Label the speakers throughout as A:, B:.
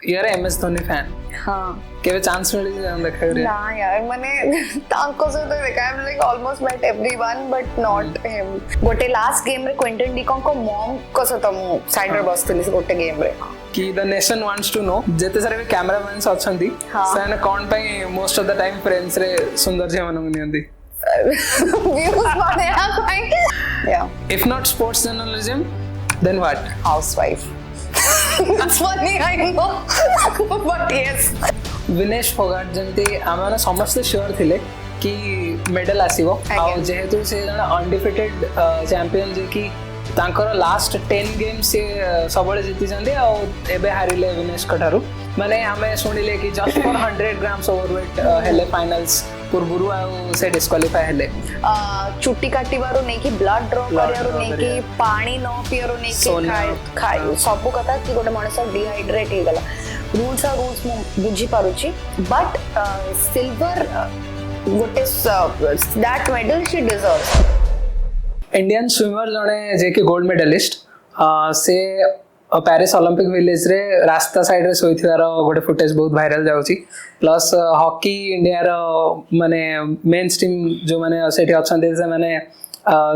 A: यार MS Dhoni fan
B: हाँ
A: केबे चांस मिली देखा करे
B: ना यार माने तांको से तो देखा है like almost met everyone but not him गोटे लास्ट गेम रे क्विंटन डिकॉक को मॉम को से तमु साइड रे बसथिली से गोटे गेम रे
A: कि the nation wants to know जेते सारे कैमरामैन्स अछंती सेने कोन पई most of the time friends रे सुंदर जे मनन नियंती
B: व्यूज माने आ कोई या
A: if not sports journalism then what
B: housewife That's funny, I know. But yes.
A: Vinesh Phogat जमती आम समस्ते श्योर थिले कि मेडल आसीबो आ जेहेतु से जण अनडिफिटेड चैंपियन जे कि तांकर लास्ट 10 गेम से सबले जीति जंदे आ एबे हारिले विनेश कठारु माने हमें सुनिले कि जस्ट फॉर 100 ग्राम्स ओवरवेट हेले फाइनल्स पूर्वरु आ से डिस्क्वालिफाई हेले
B: चुट्टी काटिबारो नै कि ब्लड ड्रॉ करियारो नै कि पानी न पियारो नै कि खाइ सब कथा कि गोटे मनुष्य डिहाइड्रेट हे गला रूल्स आ रूल्स मु बुझी पारुची बट सिल्वर गोटे that medal she deserves
A: Indian swimmer जने जे कि गोल्ड मेडलिस्ट से पेरिस ओलंपिक विलेज रे रास्ता साइड रे सोइथिवार गोटे फुटेज बहुत वायरल जाउची प्लस हॉकी इंडिया रो माने मेंस टीम जो माने सेठी अछंते से माने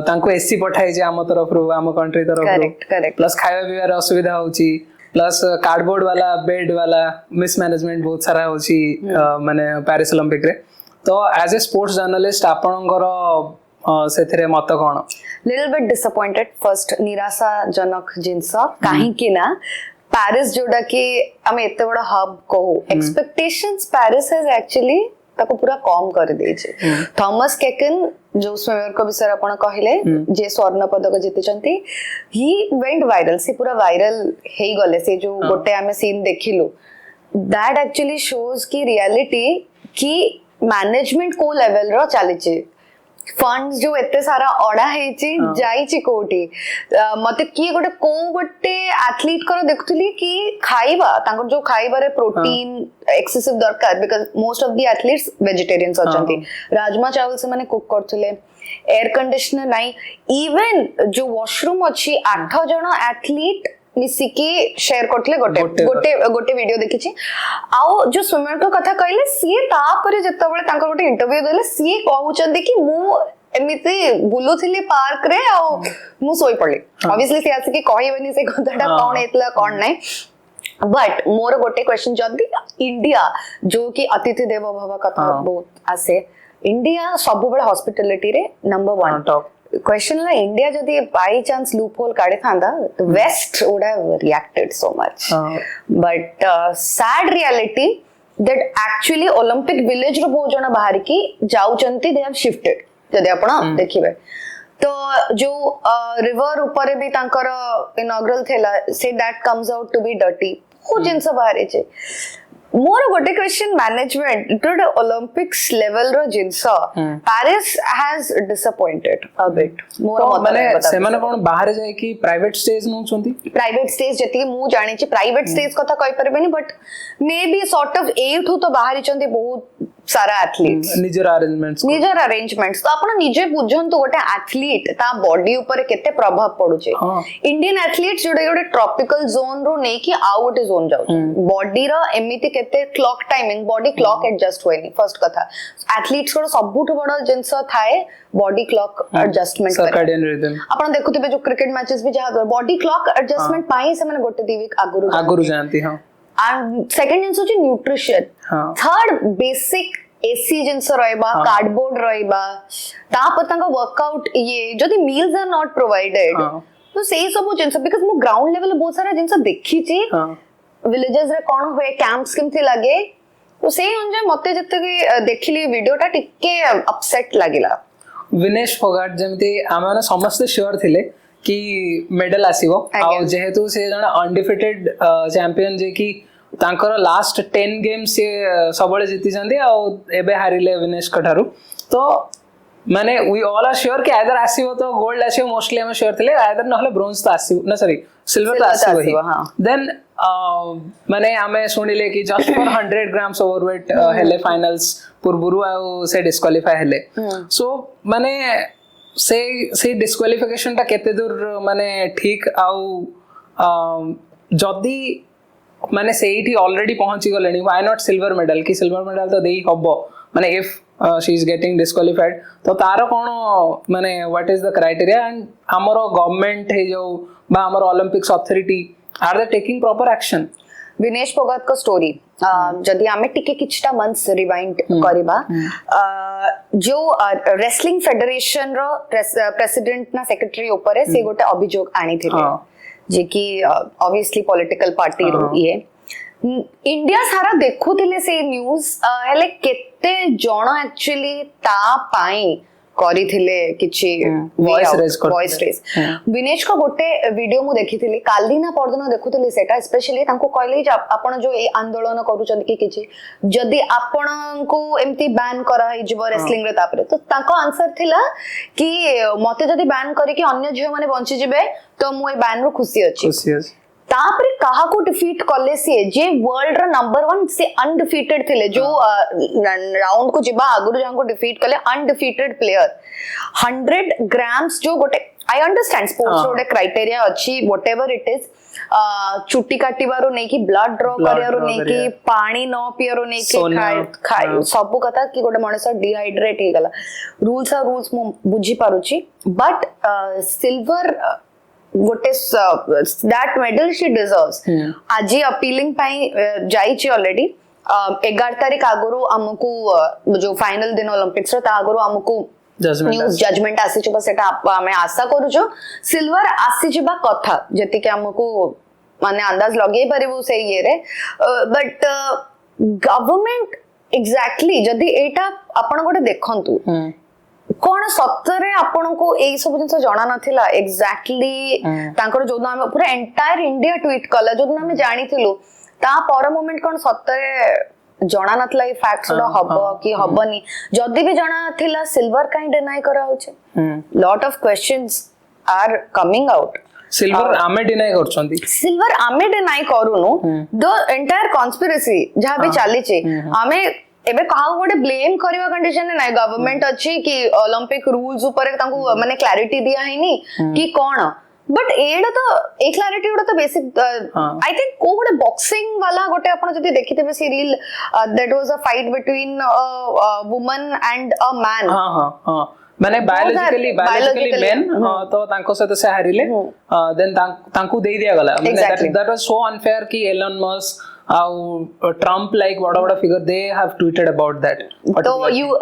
A: तांको एसी पठाई जे आम तरफ रो आम कंट्री तरफ रो प्लस खाଇବା पिबार असुविधा होची प्लस कार्डबोर्ड वाला बेड वाला मिस मैनेजमेंट बहुत सारा होची माने पेरिस ओलंपिक रे तो एज ए स्पोर्ट्स जर्नलिस्ट आपनकर सेथिरे मत कोन
B: लिटिल बिट डिसअपॉइंटेड फर्स्ट निराशाजनक जिंस काहे कि ना पेरिस जोडा कि हम एते बड़ा हब कहू एक्सपेक्टेशंस पेरिस हैज एक्चुअली ताको पूरा कम कर दे छे थॉमस केकन जो स्विमर को विषय आपण कहिले जे स्वर्ण पदक जीतिचंती ही वेंट वायरल से पूरा वायरल हे गले से जो गोटे हमें सीन देखिलु दैट एक्चुअली शोज की रियलिटी की मैनेजमेंट को लेवल रो चली छे फंड्स जो एते सारा अड़ा हेची जाईची कोठी मते की गोटे को गोटे एथलीट कर देखुतली कि खाइबा तांकर जो खाइबा रे प्रोटीन एक्सेसिव दरकार because most of the athletes vegetarians अछंती राजमा चावल से माने कुक करथले एयर कंडीशनर नाही इवन जो वॉशरूम अछि 8 जण एथलीट मिसिकी शेयर करथले गोटे वीडियो देखिछि आउ जो स्विमर को कथा कहले सी तापर जतबेले तांकर गोटे इंटरव्यू देले सी कहउचंदी कि मु एमिति बुलुथिली पार्क रे आउ मु सोई पड़ली ऑब्वियसली सी आसी कि कहइबनी से कथाटा कोन एतला कोन नै बट मोर गोटे क्वेश्चन जदी इंडिया जो कि अतिथि देव भव कथा बहुत आसे इंडिया सब बड़े हॉस्पिटैलिटी रे नंबर 1 टॉप क्वेश्चन ला इंडिया जदी बाय चांस लूप होल काढे थांदा the west would have reacted so much but sad reality that actually Olympic village रो बहुत जण बाहर की जाउचंती दे हैव शिफ्टेड जदी आपण देखिबे तो जो रिवर ऊपर भी तांकर इनॉग्रल थेला से that comes out to be dirty हो जिंस बाहर छे मोर गोटे question management today Olympics level रो जिंस Paris has disappointed a bit more
A: माने से माने कोन बाहर जाय कि प्राइवेट स्टेज नु चंती
B: प्राइवेट स्टेज जति मु जानि छी प्राइवेट स्टेज कथा कहि परबेनी but may be sort of एठू तो बाहर चंती बहुत सारा एथलीट्स निजर अरेंजमेंट्स तो आपण निजे बुझंतु गोटे एथलीट ता बॉडी ऊपर केते प्रभाव पडु छे इंडियन एथलीट्स जोडे गोटे ट्रॉपिकल जोन रो नै कि आउट गोटे जोन जाउ बॉडी रो एमिति केते clock timing body clock adjust होएनी फर्स्ट कथा एथलीट्स को सबुठ बड़ जिंस थाए body clock adjustment
A: circadian rhythm
B: आपण देखुथिबे जो क्रिकेट मैचेस भी जहा बॉडी क्लॉक एडजस्टमेंट पाई से माने गोटे दी वीक आगुरु जानती हां एंड सेकंड जिंस होची न्यूट्रिशन थर्ड बेसिक एसी जिंस रहबा कार्डबोर्ड रहबा तापर तांका वर्कआउट ये जदी मील्स आर नॉट प्रोवाइडेड तो सेही सब जिंस बिकॉज़ मु ग्राउंड लेवल बहुत सारा जिंस देखि छी विलेजेस रे कोन होए कैंप्स केमथि लागे तो सेही होजे मते जते कि देखिली वीडियोटा टिके अपसेट लागिला
A: विनेश फोगाट जेमती आमाने समस्त श्योर थिले कि मेडल आसीबो आ जेहेतु से जण अनडिफिटेड चैंपियन जे कि तांकर लास्ट 10 गेम से सबले जीति जंदे आ एबे हारिले विनेश कठारु तो माने वी ऑल आर श्योर कि आइदर आसीबो तो गोल्ड आसीबो मोस्टली हम श्योर थिले आइदर नहले ब्रोंज तो आसीबो ना सॉरी सिल्वर तो आसीबो हां देन माने हमें सुनिले कि जस्ट फॉर 100 ग्राम्स ओवरवेट हेले फाइनल्स पूर्वरु आ से डिस्क्वालिफाई हेले सो माने से डिस्क्वालिफिकेशन ता केते दूर माने ठीक आउ जदी माने सेठी ऑलरेडी पहुंची गलेनी व्हाई नॉट सिल्वर मेडल कि सिल्वर मेडल तो देई हबो माने if she is getting disqualified तो तार कोन माने what is the criteria and हमरो गवर्नमेंट हे जो बा हमरो Olympics authority are they taking proper action
B: Vinesh Phogat को स्टोरी जदि आमे टिके किछटा मंथ्स रिवाइंड करिबा जो रेसलिंग फेडरेशन रो प्रेसिडेंट ना सेक्रेटरी ऊपर से गोटे अभियोग आनी थिले जे कि ऑब्वियसली पॉलिटिकल पार्टी रो ये इंडिया सारा देखुथिले से न्यूज़ हेले केते जण एक्चुअली ता पाई करिथिले किछि वॉइस रेस विनेश को गोटे वीडियो मु देखिथिली कालदिना परदिन देखुथिली सेटा स्पेशली तांको कहले जे आपण जो ए आंदोलन करूछन कि किछि जदी आपण को एमती बैन करा हि जब रेसलिंग रे तापरे तो तांको आंसर थिला कि मते जदी बैन करी कि अन्य झियो माने बंची जिवे तो मु ए बैन रो खुशी अछि तापरे कहा को डिफीट कले से जे वर्ल्ड रो नंबर 1 से अनडिफीटेड थिले जो राउंड को जिबा आगुरु जांको डिफीट कले अनडिफीटेड प्लेयर 100 ग्राम्स जो गोटे आई अंडरस्टैंड स्पोर्ट्स रो क्राइटेरिया अछि व्हाटएवर इट इज चुट्टी काटिबारो नै कि ब्लड ड्रॉ करियारो नै कि पानी न पियारो नै कि खाइ सब कथा कि गोटे मनुष्य डिहाइड्रेट हे गला रूल्स आर रूल्स मु बुझी पारुची बट सिल्वर गोटे दैट मेडल शी डिजर्व्स आज अपीलिंग पाई जाइछि ऑलरेडी 11 तारिख आगुरु हमकु जो फाइनल दिन ओलंपिक्स रो ता आगुरु हमकु न्यूज जजमेंट आसी छ बस एटा हमें आशा करू जो सिल्वर आसी जिबा कथा जति के हमकु माने अंदाज लगे परिबो से ये रे बट गवर्नमेंट एग्जैक्टली जदी एटा आपण गोटे देखंतु कौन सतरे आपण को एई सब जिंस जाना नथिला एग्जैक्टली तांकर जोदन हम पूरा एंटायर इंडिया ट्वीट कला जोदन हम जानिथिलु ता पर मोमेंट कौन सतरे जाना नथिला ई फैक्ट्स रो हबो कि हबनी जदी भी जाना थिला सिल्वर काई डिनाई करा होचे lot of questions are coming out
A: silver आमे डिनाई करछंती सिल्वर
B: आमे डिनाई करूनु द एंटायर कॉन्स्पिरेसी जहां भी चाली छे आमे एबे कहा गोटे ब्लेम करवा कंडीशन नै गवर्नमेंट अछि कि ओलंपिक रूल्स ऊपर तांको माने क्लैरिटी दिया हैनी कि कोन बट एडा तो ए क्लैरिटी उडा तो बेसिक आई थिंक को गोटे बॉक्सिंग वाला गोटे आपण जति देखितेबे serial that was a fight between a woman and a man
A: हां हां हां माने बायोलॉजिकली मेन तो तांको से से हारिले देन तांको दे दिया गला माने दैट वाज सो अनफेयर कि Elon Musk how Trump like bada figure they have tweeted about that
B: so you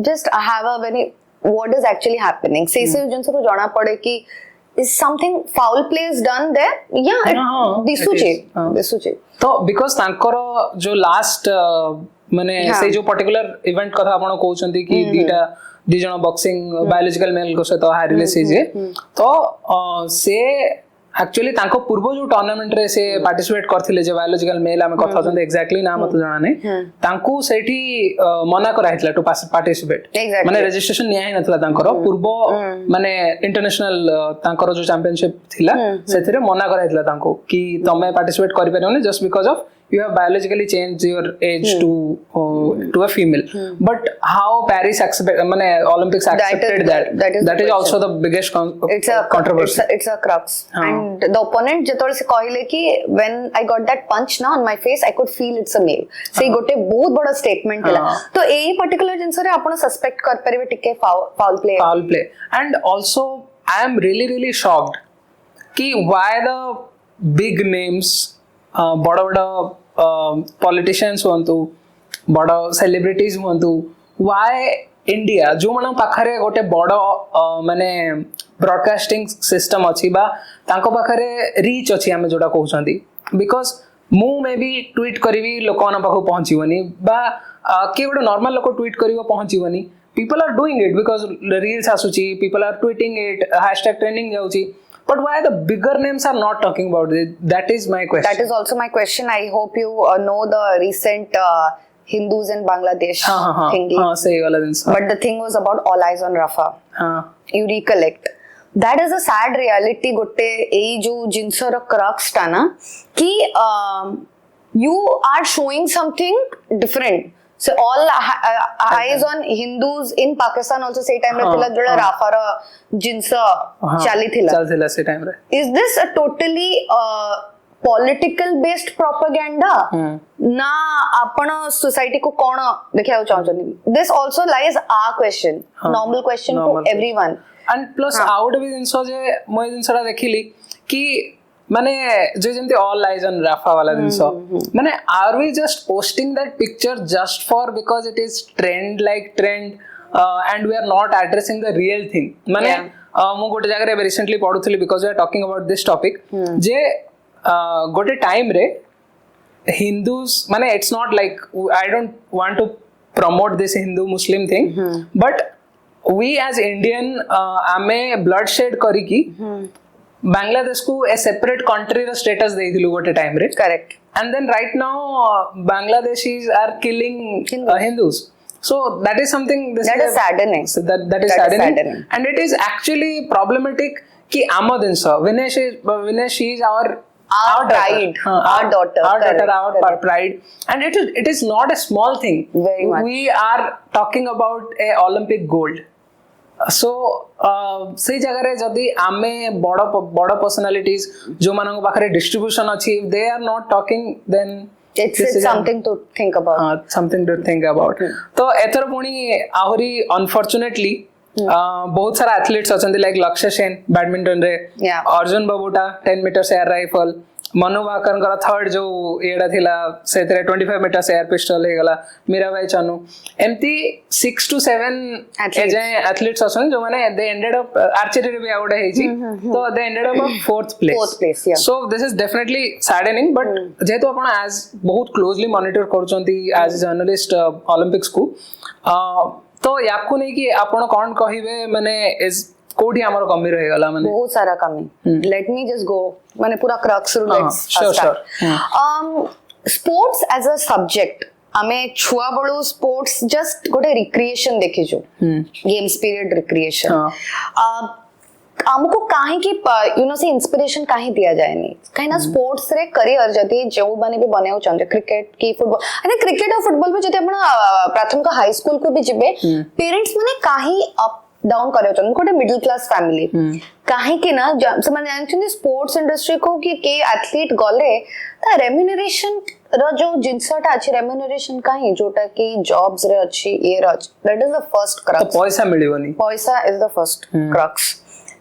B: just have a very what is actually happening say जिनसे तो जाना पड़े कि is something foul play is done there yeah दिसुचे
A: तो because तांकर जो last माने से जो पर्टिकुलर इवेंट कथा आपण कहउचंती कि दीटा दी जण बॉक्सिंग बायोलॉजिकल मेल को से तो हारिले से जे तो से एक्चुअली तांको पूर्व जो टूर्नामेंट रे से पार्टिसिपेट करथिले जे बायोलॉजिकल मेल हम कथा होचंते एग्जैक्टली ना मत जाना नै तांको सेठी मना करा हितला टू पार्टिसिपेट माने रजिस्ट्रेशन निया ही नथला तांकर पूर्व माने इंटरनेशनल तांकर जो चैंपियनशिप थिला सेथिरे मना करा हितला तांको कि तमे पार्टिसिपेट करि परियोने just because of you have biologically changed your age to a female but how Paris accepted Olympics accepted that is also the biggest controversy
B: it's a crux and the opponent jetol se कहले कि when I got that punch na on my face I could feel it's a male से गोटे बहुत बड़ा statement हला तो एई particular जिंस रे आपण सस्पेक्ट कर परिबे टिके foul play
A: and also I am really shocked कि why the big names बड़ा बड़ा पॉलिटिशियंस हुंतु बड़ा सेलिब्रिटीज हुंतु व्हाई इंडिया जो मन पाखरे गोटे बड़ माने ब्रॉडकास्टिंग सिस्टम अछि बा तांको पाखरे रीच अछि हम जोटा कहउछंती बिकॉज़ मु मे बी ट्वीट करबी लोकन पाखो पहुंचीवनी बा के गोटे नॉर्मल लोक tweet करिवो पहुंचीवनी people are doing it because the reels asuchi people are tweeting it hashtag trending jauchi but why the bigger names are not talking about it that is my question
B: that is also my question I hope you know the recent Hindus in Bangladesh thingy
A: sahi wala din
B: but the thing was about all eyes on Rafah you recollect that is a sad reality gote ei jo jinsar crux ta na ki you are showing something different so all eyes on Hindus in Pakistan also say time re thila joda Rafah ra jinsa chali thila
A: se time re
B: is this a totally political based propaganda ना आपण society को कोन देखिया चाहछन this also lies a question normal question to everyone
A: and plus out भी जिंसो जे मोय जिंसरा देखिली कि माने जो जेमती ऑल लाइज ऑन राफा वाला जिंसो माने are we just posting that picture just for because it is trend like trend and we are not addressing the real thing माने मु गोटे जगह रे रिसेंटली पढुथली because we are talking about this topic जे गोटे टाइम रे Hindus माने it's not like I don't want to promote this Hindu Muslim thing but we as Indian आमे bloodshed करिकी बांग्लादेश को a separate country रा status देइथिलु गोटे टाइम रे
B: correct
A: and then right now Bangladeshis are killing Hindus so that is something
B: that is saddening
A: so that is saddening and it is actually problematic कि आम दिन Vinesh is our pride, our daughter, our pride, and it is not a small thing.
B: Very much.
A: We are talking about a Olympic gold. So से जगह रे जदि आमे बड़ personalities जो मानक पाखरे डिस्ट्रीब्यूशन अछि if they are not talking then
B: it's something to think about.
A: Something to think about. तो एथर पुणी आहुरी अनफॉर्चुनेटली बहुत सारा एथलीट्स अछंती लाइक लक्ष्य सेन बैडमिंटन रे Arjun Babuta 10 meters air rifle Manu Bhaker third जो एडा थिला सेतरे 25 मीटर्स एयर पिस्टल हे गला मीराबाई चानू एमती 6 to 7 एथलीट्स अछन जो माने दे एंडेड अप आर्चरी रे भी आउट हेची तो they ended up fourth place so this is definitely saddening but जेहेतु आपण एज बहुत क्लोजली मॉनिटर करचंती एज जर्नलिस्ट ओलंपिक्स को तो याकू नहीं कि आपण कोन कहिबे माने इज कोठी हमर कमी रह गला माने
B: बहुत सारा कमी लेट मी जस्ट गो माने पूरा क्रक्स रु let's sports as a subject हमें छुआ बड़ो स्पोर्ट्स जस्ट गोटे रिक्रिएशन देखि जो गेम्स पीरियड रिक्रिएशन हमको काहे की यू नो से इंस्पिरेशन काहे दिया जाए नहीं काहे ना स्पोर्ट्स रे करियर जदी जो बने भी बनेउ चंदे क्रिकेट की फुटबॉल अरे क्रिकेट और फुटबॉल में जदी आपण प्राथमिक हाई स्कूल को भी जिबे पेरेंट्स माने काहे अप डाउन करे चंदे कोटे मिडिल क्लास फैमिली काहे कि ना समझ जानछन स्पोर्ट्स इंडस्ट्री को कि के एथलीट गले ता रेम्यूनरेशन रो जो जिंसटा अछि रेम्यूनरेशन काहे जोटा कि जॉब्स रे अछि ये रच that is the first crux
A: तो पैसा मिलिवनी
B: पैसा इज द फर्स्ट क्रक्स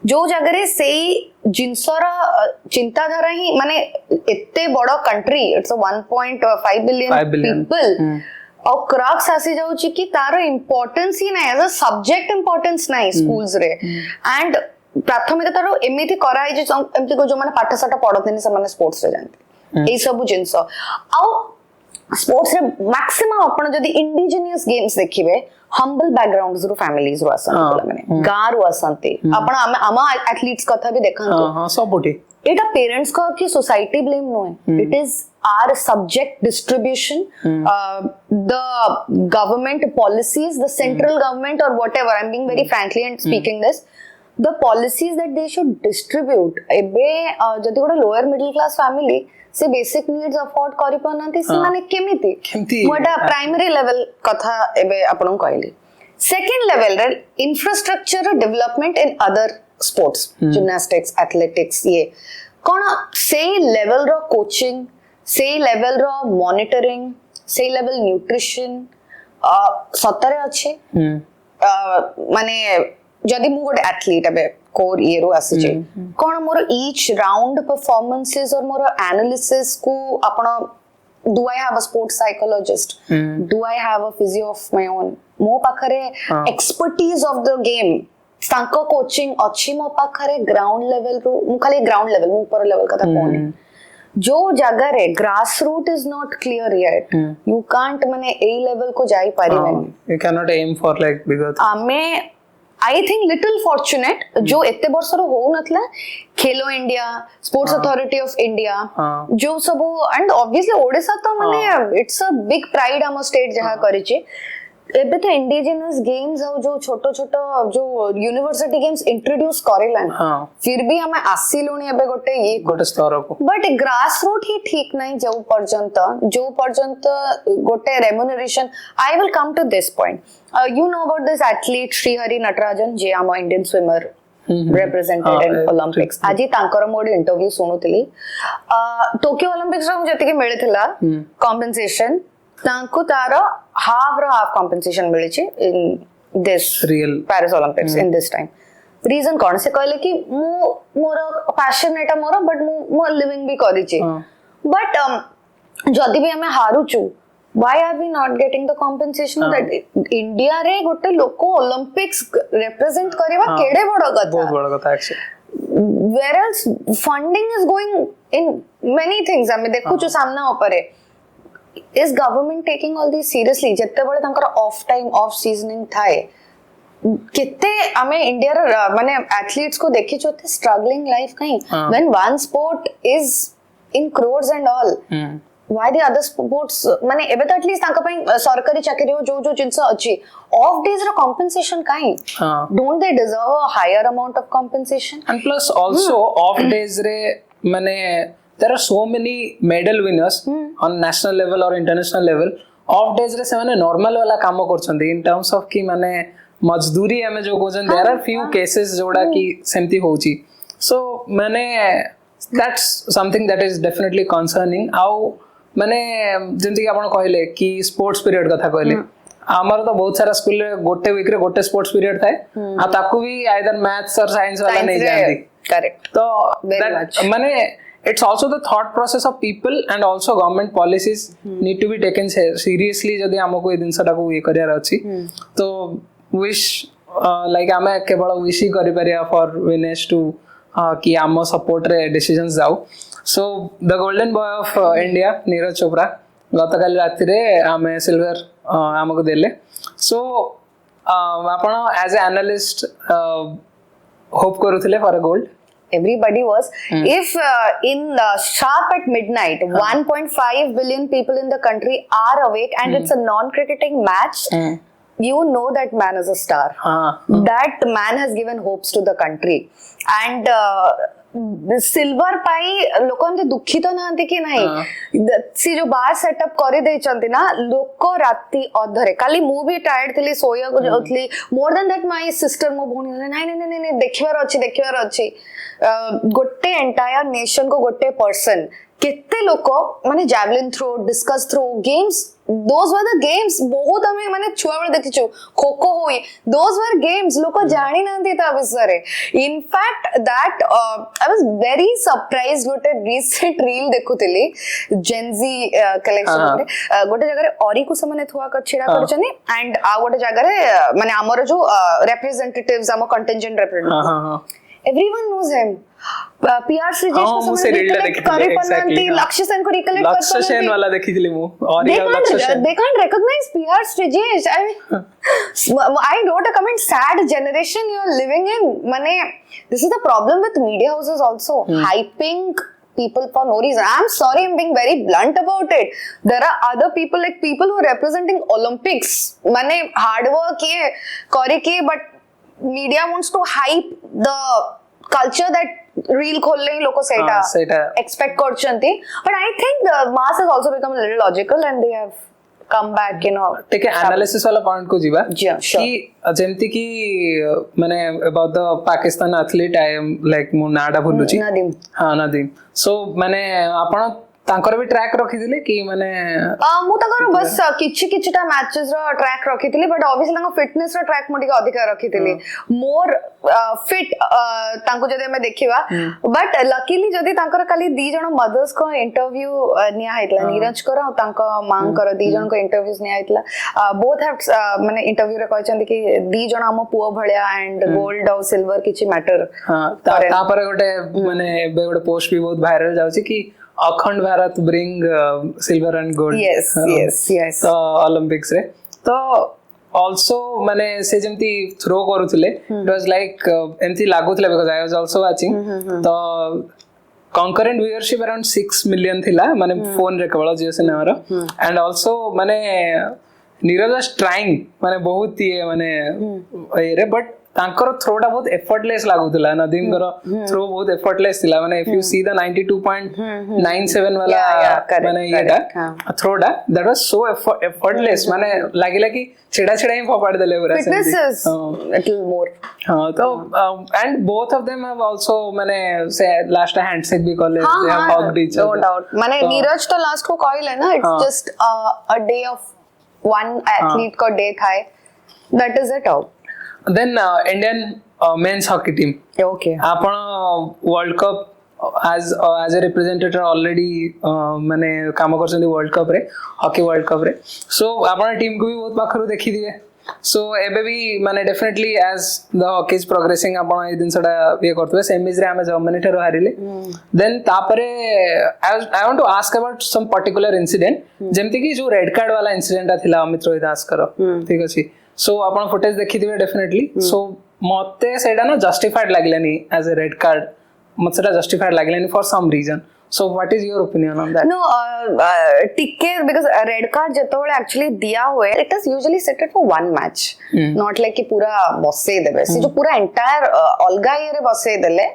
B: जो जगह से जिनसर चिंताधारा ही माने एते बड़ कंट्री इट्स 1.5 बिलियन पीपल और क्रक्स आसी जाउची कि तार इंपोर्टेंस ही ना एज अ सब्जेक्ट इंपोर्टेंस ना स्कूल्स रे एंड प्राथमिक तार एमिति कराई जे एमिति को जो माने पाठ साठ पढतनी से माने स्पोर्ट्स रे जानते ए सब जिंस आ स्पोर्ट्स रे मैक्सिमम अपन जदी इंडिजिनियस गेम्स देखिबे हम्बल बैकग्राउंड्स रो फैमिलीज रो आसन माने गां रो आसनते आपण आमा एथलीट्स कथा भी देखंतो
A: हां सबुटी
B: एटा पेरेंट्स का कि सोसाइटी ब्लेम नो है it is our subject distribution the government policies the central government और whatever I am being very frankly and speaking this the policies that they should distribute ebe jodi goda lower middle class family से basic needs afford करि पनांती से माने केमिति मोटा primary level कथा एबे आपन कहली सेकंड लेवल रे infrastructure development in other sports gymnastics athletics ये कोन से लेवल रो कोचिंग से लेवल रो मॉनिटरिंग से लेवल न्यूट्रिशन सतरे अच्छे माने जदि मु गोटे एथलीट एबे कोर ये रो आसी कोन मोर ईच राउंड परफॉर्मेंसेस और मोर एनालिसिस को आपण do I have a sports psychologist do I have a physio of my own मो पाखरे एक्सपर्टीज ऑफ द गेम तांको कोचिंग अच्छी मो पाखरे ग्राउंड लेवल रो मु खाली ग्राउंड लेवल मु ऊपर लेवल कथा कोन जो जगह रे grass root is not clear yet you can't माने ए लेवल को जाई पारी नहीं
A: you can not aim for like bigger
B: आमे आई थिंक लिटिल फॉर्चुनेट जो एते वर्ष रो हो नथला खेलो India sports authority of India जो सब एंड ऑब्वियसली ओडिसा तो माने इट्स अ बिग प्राइड हम स्टेट जहा करिचे एबे तो इंडिजिनस गेम्स हो जो छोटो छोटो जो यूनिवर्सिटी गेम्स इंट्रोड्यूस करेलन फिर भी हमें आसीलुनी एबे गोटे ये
A: गोटे स्तर को
B: बट ग्रास रूट ही ठीक नहीं जो पर्यंत गोटे remuneration I will come to this point you know about this athlete Srihari Nataraj जे आम Indian swimmer represented in Olympics. आज तांकर मोड इंटरव्यू सुनुतली टोक्यो ओलंपिक्स रो जति के मिलिथिला compensation तांको तार हाफ compensation मिली छि in this
A: real
B: Paris Olympics in this time. Reason कौन से कहले कि मु मोर पैशन एटा मोर बट मु लिविंग भी करि छि बट जदि भी हमें हारुचु why are we not getting the compensation that India रे गोटे लोक Olympics represent करबा केडे बड़ कथा
A: बहुत बड़ कथा actually
B: where else funding is going in many things हमें देखु जो सामना ऊपर है is government taking all these seriously जत्ते बड़े तांकर off time off seasoning थाए कितने हमें इंडिया माने एथलीट्स को देखि छोते स्ट्रगलिंग लाइफ कहीं when one sport is in crores and all why the other sports माने एबे तो एटलीस्ट तांका पई सरकारी चाकरी हो जो जिंस अछि ऑफ डेज रो कंपनसेशन काई don't they deserve a higher amount of compensation
A: and plus also of days रे माने there are so many medal winners on national level और इंटरनेशनल लेवल ऑफ डेज रे से माने नॉर्मल वाला काम करछन्ती इन टर्म्स ऑफ कि माने मजदूरी हमें जो कोजन देयर आर फ्यू केसेस जोड़ा कि सेमती होची सो माने that's something that is definitely concerning आउ माने जेंति कि आपण कहले कि स्पोर्ट्स पीरियड कथा कहले हमर तो बहुत सारा स्कूल रे गोटे वीक रे गोटे स्पोर्ट्स पीरियड थाए आ ताकू भी आइदर मैथ्स और साइंस वाला नहीं जानती
B: करेक्ट
A: तो दैट माने it's also the thought process of people and also government policies need to be taken seriously जदि हमको ये जिनसटा को ये करियर अछि तो wish like आमे केवल wish ही करि परिया for Vinesh to कि आम सपोर्ट रे डिसीजंस जाऊ so the golden boy of India Neeraj Chopra गतकाल राति रे आमे सिल्वर हमको देले सो आपण एज ए एनालिस्ट होप करूथिले for a gold
B: everybody was if in sharp at midnight 1.5 billion people in the country are awake and it's a non-cricketing match you know that man is a star that man has given hopes to the country and silver पाई लोकन दुखित नांती कि नहीं सी जो बार setup करि देइ चंती ना लोक राती अधरे काली मु भी टायर्ड थिली सोया को जोथली more than that my sister मो भोनी नहीं नहीं नहीं नहीं देखिवार अछि गोटे एंटायर नेशन को गोटे पर्सन केते लोक माने javelin throw discus throw games those were the games बहुत हमें माने छुआ बेले देखिछु खो खो होई those were games लोक जानी नांती ता विषय in fact that I was very surprised गोटे recent reel देखुतिली Gen Z collection गोटे जगह रे औरी को समने थुआ कर छिड़ा करछनी and आ गोटे जगह रे माने हमर जो representatives हम contingent representatives everyone knows him PR Sreejesh को समझ करे पन्नती लक्ष्य सेन को रिकलेक्ट कर
A: लक्ष्य सेन वाला देखिथिली मु और या लक्ष्य Sen
B: they can't recognize PR Sreejesh I wrote a comment sad generation you are living in माने this is the problem with media houses also hyping people for no reason I'm sorry I'm being very blunt about it there are other people like people who are representing Olympics माने hard work किए करे किए but media wants to hype the culture that reel खोलले लोको सेटा expect करचंती but I think the mass has also become a little logical and they have come back you know
A: ठीक है analysis वाला point को जीवा कि जेमती कि माने about the Pakistan athlete I am like मु नाडा भुलुची
B: नदीम
A: हां नदीम सो माने आपण तांकर भी ट्रैक रखिथिले कि माने
B: मु तांकर बस किछिटा मैचेस रो ट्रैक रखिथिले बट ऑब्वियसली तांको फिटनेस रो ट्रैक मोटी अधिक रखिथिले मोर फिट तांको जदि हमें देखिबा बट लकीली जदि तांकर खाली दी जण मदर्स को इंटरव्यू निया हैतला नीरज कर और तांको मांग कर दी जण को इंटरव्यूज निया हैतला बोथ हैव माने इंटरव्यू रे कहचंदी कि दी जण हम पुओ भळिया एंड गोल्ड और सिल्वर किछि मैटर
A: हां ता पर गोटे माने गोटे पोस्ट भी बहुत वायरल जाउची कि Akhand Bharat bring silver and gold
B: yes
A: तो ओलंपिक्स रे तो आल्सो माने से जेमती थ्रो करूथिले इट वाज लाइक एमती लागुथिले because I was also watching तो concurrent viewership around 6 million थिला माने फोन रे केवल जियो सिनेमा रो एंड आल्सो माने नीरज वाज ट्राइंग माने बहुत ये माने ए रे बट तांकर थ्रोटा बहुत एफर्टलेस लागुतला नदीम करो थ्रो बहुत एफर्टलेस थिला माने इफ यू सी द 92.97 वाला माने येटा थ्रोटा दैट वाज सो एफर्टलेस माने लागिला कि छेड़ा छेड़ा ही फोपाड़ देले पूरा
B: फिटनेस इज लिटिल मोर
A: हां तो and both of them have also माने से लास्ट हैंडशेक भी कर ले they have hugged each
B: no doubt माने नीरज तो लास्ट को कहले ना it's just a day of one athlete को डे था that is it out
A: then Indian men's hockey team
B: okay
A: आपण world cup as a representative already माने काम करछन वर्ल्ड कप रे हॉकी वर्ल्ड कप रे सो आपण टीम को भी बहुत पाखरु देखि दिए सो एबे भी माने definitely as the hockey is progressing आपण ए दिन सडा ये करतबे सेमीज रे हमें जर्मनी ठरो हारिले देन तापरे I want to ask about some particular incident जेमति कि जो रेड कार्ड वाला इंसिडेंट थिला अमित रोहित दासकर ठीक अछि सो आपण फुटेज देखि दिबे डेफिनेटली सो मते सेडा ना जस्टिफाइड लागलेनी एज अ रेड कार्ड मते सेडा जस्टिफाइड लागलेनी for some reason so what is your opinion on that
B: no टिके बिकॉज़ रेड कार्ड जतोले एक्चुअली दिया हुए it is usually seated for one match not like कि पूरा बसे देबे से जो पूरा एंटायर अलगा ये बसे देले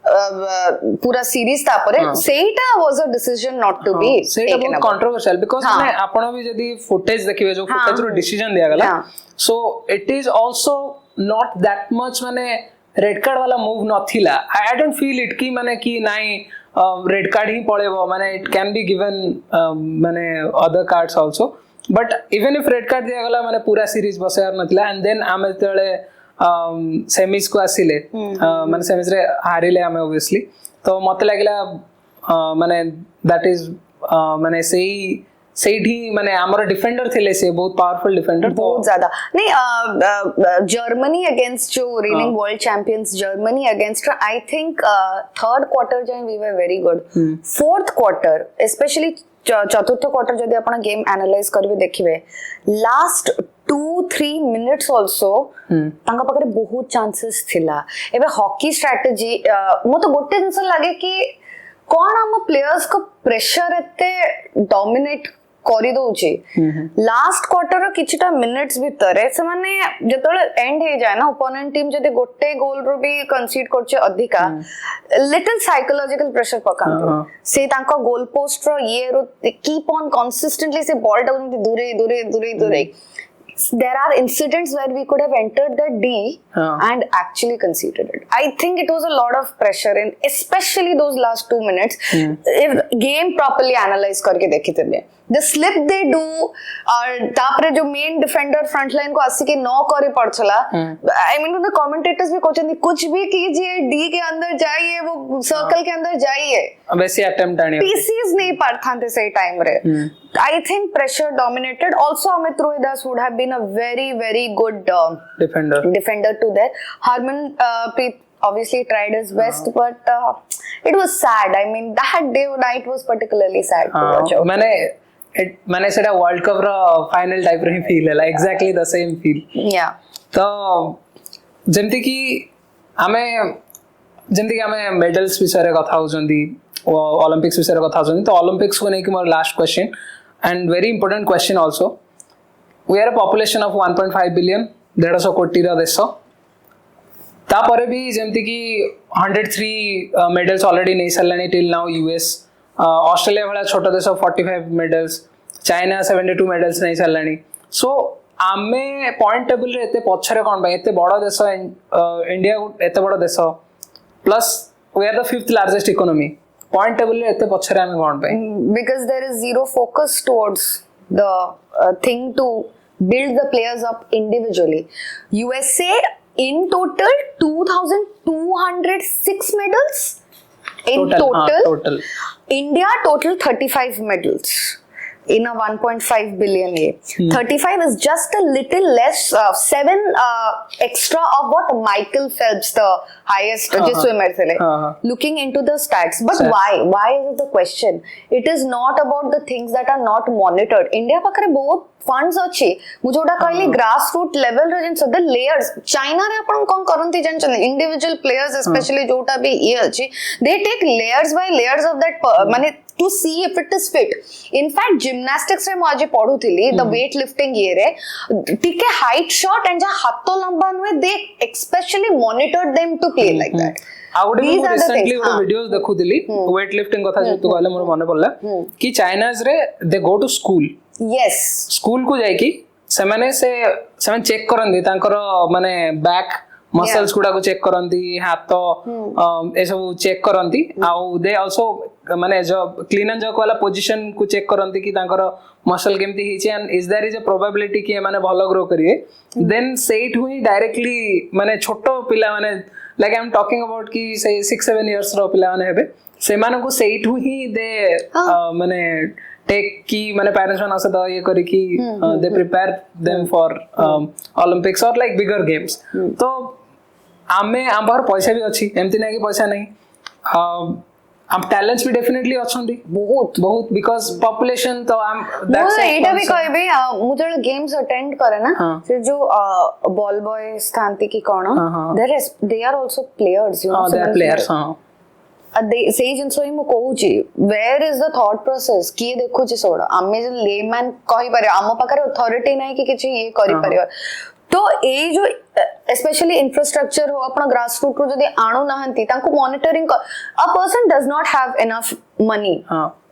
B: पूरा सीरीज तापरे सेटा was a decision not to be
A: सेटा बहुत कंट्रोवर्शियल बिकॉज़ माने आपण भी जदी फुटेज देखिबे जो फुटेज रो डिसीजन दिया गला so it is also not that much माने रेड कार्ड वाला मूव नथिला आई डोंट फील इट कि माने कि नाइ रेड कार्ड ही पळेबो माने इट कैन बी गिवन माने other cards also but even if red card दिया गला माने पूरा सीरीज बसेयार नथिला एंड देन आमे तळे सेमीज को आसिले माने सेमीज रे हारिले आमे ऑब्वियसली तो मते लागला माने दैट इज माने सेठी माने हमर डिफेंडर थिले से बहुत पावरफुल डिफेंडर
B: बहुत ज्यादा नहीं जर्मनी अगेंस्ट जो reigning world champions Germany against I think third quarter जाए we were very good fourth quarter specially चतुर्थ क्वार्टर जदि आपण गेम एनालाइज करबे देखिबे लास्ट 2-3 मिनिट्स आल्सो तांका पाखरे बहुत चांसेस थिला एबे हॉकी स्ट्रेटजी मो तो गोटे जिंस लागे कि कोन हम प्लेयर्स को प्रेशर एते डोमिनेट करी दोची लास्ट क्वार्टर किछटा मिनिट्स भीतर से माने जतोले एंड हे जाय ना ओपोनेंट टीम जदि गोटे गोल रो भी कंसीड करछे अधिका लिटिल साइकोलॉजिकल प्रेशर पकांते से तांका गोल पोस्ट रो ये रो कीप ऑन कंसिस्टेंटली से बॉल डाउन दूरे there are incidents where we could have entered the D and actually conceded it. I think it was a lot of pressure in especially those last 2 minutes. If game properly analyze करके देखे थे the slip they do और तापरे जो main defender front line को आसी के नौ करे पड़चला I mean the commentators भी कहते हैं कुछ भी कीजिए D के अंदर जाइए वो circle के अंदर जाइए
A: वैसे attempt आने
B: PCs नहीं पड़ता थे सही time रे I think pressure dominated. Also, Amit Rohidas would have been a very good defender to that. Harmanpreet obviously tried his best, but it was sad. I mean, that night was particularly sad to watch out.
A: मैंने सेटा world cup रो final type रे feel है exactly the same feel
B: या
A: तो जेमति कि हमें medals विषय रे कथा होजंदी ओलंपिक्स विषय रे कथा होजंदी तो ओलंपिक्स को नै कि मोर last question and very important question also we are a population of 1.5 billion 150 कोटी रा देश ता परे भी जेमति कि 103 मेडल्स ऑलरेडी नै सल्लानी टिल नाउ यूएस ऑस्ट्रेलिया वाला छोटा देश 45 मेडल्स चाइना 72 मेडल्स नै सल्लानी सो आमे पॉइंट टेबल रे एते पछरे कोन बा एते बड़ देश इंडिया एते बड़ देश plus we are the 5th largest economy point table le ete pachhare ame koन pai
B: because there is zero focus towards the thing to build the players up individually. USA in total 2206 medals in total. India total 35 medals in a 1.5 billion year. 35 is just a little less 7 extra of what Michael Phelps, the highest swimmer thile. Looking into the stats, but why is it the question? It is not about the things that are not monitored. India pakare bahut funds अछि मु जोटा कहली grass root level रे जिन the layers China रे अपन कोन करंती जन individual players specially जोटा भी ये अछि they take layers by layers of that माने to see if it is fit. In fact, gymnastics रे मु आज पढुथिली the weight lifting ये रे टिके height short and जहाँ हाथों लंबा नुए they especially monitored them to play like that.
A: ଆଉ ଗୋଟେ
B: These
A: ମୁଁ
B: are the
A: recently
B: things,
A: ଗୋଟେ ଭିଡିଓ ଦେଖୁଥିଲି weight lifting କଥା ଯେହେତୁ କହିଲେ ମୋର ମନେ ପଡିଲା କି ଚାଇନାଜ ରେ they go to school.
B: Yes.
A: School କୁ ଯାଇକି ସେମାନେ ଚେକ୍ କରନ୍ତି ତାଙ୍କର ମାନେ ବ୍ୟାକ୍ मसल्स गुडा चेक करती हाथ ए सब चेक करती आउ दे आल्सो माने जो क्लीन एंड जर्क वाला पोजीशन को चेक करती कि तांकर मसल केमती हिची and is there is a probability कि माने भलो ग्रो करिवे देन सेट हुई डायरेक्टली माने छोटो पिला माने like I am talking about कि से 6-7 इयर्स रो पिला माने हेबे से माने को सेट हुई दे माने टेक की माने पेरेंट्स मान से ये करी कि they prepare them for Olympics और लाइक बिगर गेम्स तो आमे आम बाहर पैसा भी अच्छी एमती ना कि पैसा नहीं हम टैलेंट्स भी डेफिनेटली अच्छी बहुत बहुत बिकॉज पॉपुलेशन तो आम दैट्स
B: एटा भी कहबे मु जळे गेम्स अटेंड करे ना से जो बॉल बॉयज थांती की कोन they are also players you know
A: they are players हां
B: से जिनस ही मु कहूची where is the thought process किए देखुची सोडा आमे जो लेमैन कहि पारे आम पाखरे अथॉरिटी नाही कि किछि ये करि पारियो तो ए जो स्पेशली इंफ्रास्ट्रक्चर हो अपना ग्रास रूट रो जदी आणु नाहंती तांको monitoring a person does not have enough money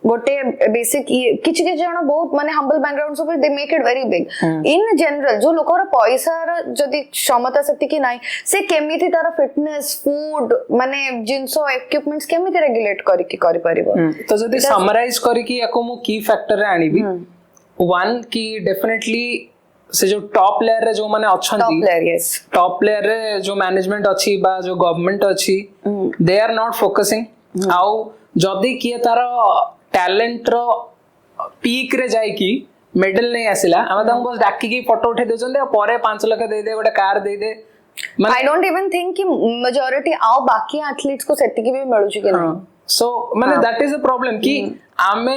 B: गोटे बेसिक किछि किछि जण बहुत माने हम्बल बैकग्राउंड से they make it very big in general जो लोकर पैसा जदी क्षमता सेति कि नाही से केमिति तार फिटनेस फूड माने जिंसो इक्विपमेंट्स केमिति रेगुलेट करि कि करि परिबो
A: तो जदी समराइज करि कि एको मु की फैक्टर रे आनिबी वन की डेफिनेटली से जो टॉप लेयर रे जो माने अछंती टॉप लेयर रे जो मैनेजमेंट अछि बा जो गवर्नमेंट अछि दे आर नॉट फोकसिंग आउ जदी किए तार टैलेंट रो पीक रे जाय कि मेडल नहीं आसिला हम तांको बस डाकी की फोटो उठे देछन दे परे 5 लाख दे दे गोटे car they they
B: I don't even think कि मेजॉरिटी आओ बाकी एथलीट्स को सेति की भी मिलु छि कि नहीं
A: सो माने दैट इज अ प्रॉब्लम कि आमे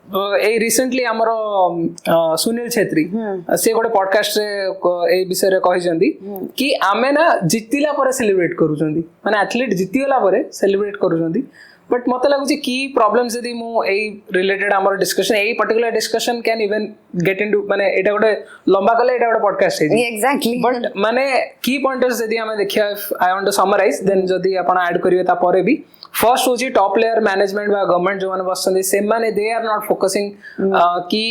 A: ए रिसेंटली हमर सुनील छेत्री से गोटे पॉडकास्ट रे ए विषय रे कहि जंदी कि आमे ना जितिला परे सेलिब्रेट करू जंदी माने एथलीट जिति गला परे सेलिब्रेट करू जंदी बट मते लागु छी की प्रॉब्लम्स यदि मु ए रिलेटेड हमर discussion a particular discussion can even get into माने एटा गोटे लंबा कले एटा गोटे पॉडकास्ट है
B: एग्जैक्टली
A: बट माने की पॉइंटर्स यदि हमें देखिया I want to summarise then जदि आपण ऐड करिवे ता परे भी फर्स्ट होची टॉप लेयर मैनेजमेंट बा गवर्नमेंट जो माने बसंदी से माने दे आर नॉट फोकसिंग कि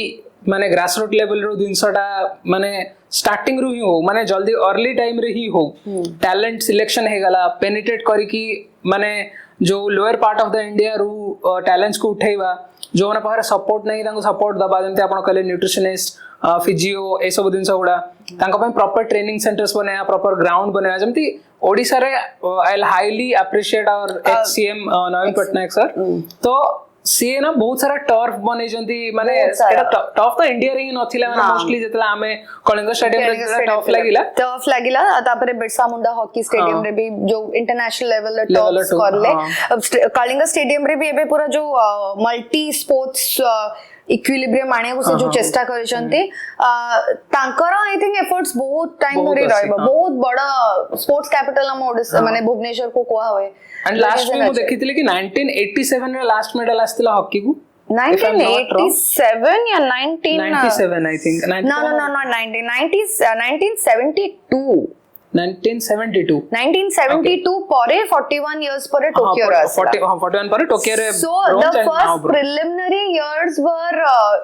A: माने ग्रास रूट लेवल रो दिनसटा माने स्टार्टिंग रु ही हो माने जल्दी अर्ली टाइम रे ही हो टैलेंट सिलेक्शन हे गला पेनिट्रेट करी कि माने जो lower part of the India रु टैलेंट्स को उठेबा जो माने पाखरे सपोर्ट नहीं तांको सपोर्ट दबा जेंते आपण कहले न्यूट्रिशनिस्ट फिजियो ए सब दिन गुड़ा प्रॉपर ट्रेनिंग सेंटर्स बनाया प्रॉपर ग्राउंड बनाया जमती ओडिशा रे I highly appreciate our ex CM Naveen Patnaik sir तो सी ना बहुत सारा टर्फ बनै जंती माने एटा टर्फ तो इंडिया रे ही नथिला माने मोस्टली जेतला हमें कलिंग स्टेडियम रे टर्फ लागिला तापरे बिरसा मुंडा हॉकी स्टेडियम रे भी जो इंटरनेशनल लेवल रे टर्फ करले कलिंग स्टेडियम रे भी एबे पूरा जो मल्टी स्पोर्ट्स इक्विलिब्रियम आने को से जो चेष्टा करिसंती तांकर आई थिंक एफर्ट्स बहुत टाइम धरि रहबो बहुत बड़ा स्पोर्ट्स कैपिटल हम ओडिशा माने भुवनेश्वर को कोआ होय एंड लास्ट में मु देखितले कि 1987 रे लास्ट मेडल आस्तिला हॉकी को
B: 1987 या
A: 1997 आई थिंक
B: no 1972 1972 परे 41 years परे टोक्यो रे
A: 41 परे टोक्यो रे
B: so the first preliminary years were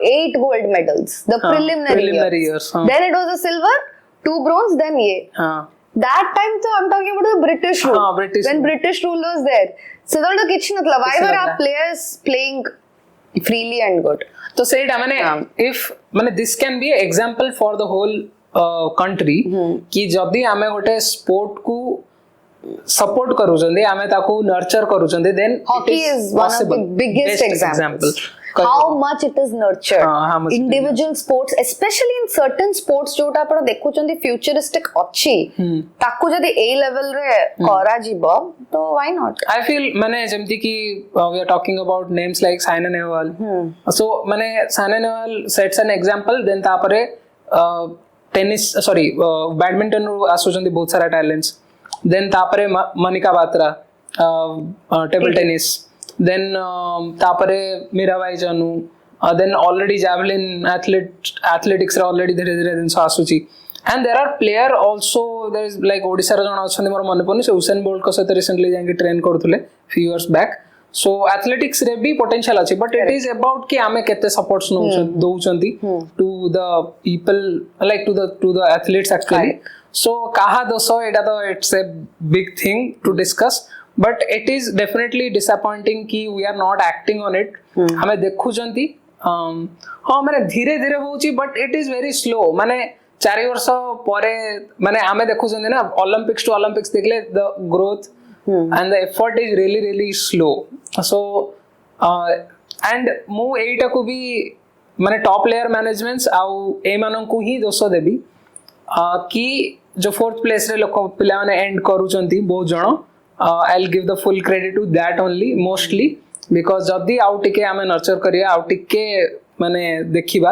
B: 8 gold medals the preliminary years then it was a silver 2 bronze then ye that time so I'm talking about the British rule when British rule was there so that किछ नथला why were our players playing freely and good
A: तो सेटा माने if माने this can be an example for the whole country कि जदि आमे गोटे sport को सपोर्ट करू जंदे आमे ताको नर्चर करू जंदे then
B: hockey is one of the biggest example how much it is nurtured individual sports especially in certain sports जोटा आपण देखु चंदी फ्यूचरिस्टिक अछि ताको जदि ए लेवल रे करा जीवो तो व्हाई नॉट
A: आई फील माने जेमति कि we are talking about names like Saina Nehwal so माने Saina Nehwal sets an example then तापरे टेनिस सॉरी बैडमिंटन आसुचंदी बहुत सारा टैलेंट्स देन तापरे Manika Batra table tennis then तापरे मीराबाई जानू, then already javelin athletics रे already धीरे धीरे दिन आसुची. And there are player also, there is like Odisha रे जण अछन मोर मन पनी से उसेन बोल्ट को सहित recently जाके train करथुले few years back. So athletics रे भी potential अछि, but it is about कि आमे केते supports दउचंती to the people, like to the athletes actually. So kaha doso eta to it's a big thing to discuss, but it is definitely disappointing कि we are not acting on it. हमें देखुचंती हाँ माने धीरे धीरे होउची, but it is very slow. माने 4 वर्ष परे माने आमे देखुचंती ना Olympics to Olympics देखले the growth and the effort is really slow. So and मु एटा को भी माने टॉप प्लेयर मैनेजमेंट्स आउ ए मानन को ही दोष देबी कि जो 4th प्लेस रे लोक पिला माने एंड करूचंती बहुत जण. I'll give the full credit to that only mostly, because जदी आउ टिके आमे नर्चर करिया आउ टिके माने देखिबा,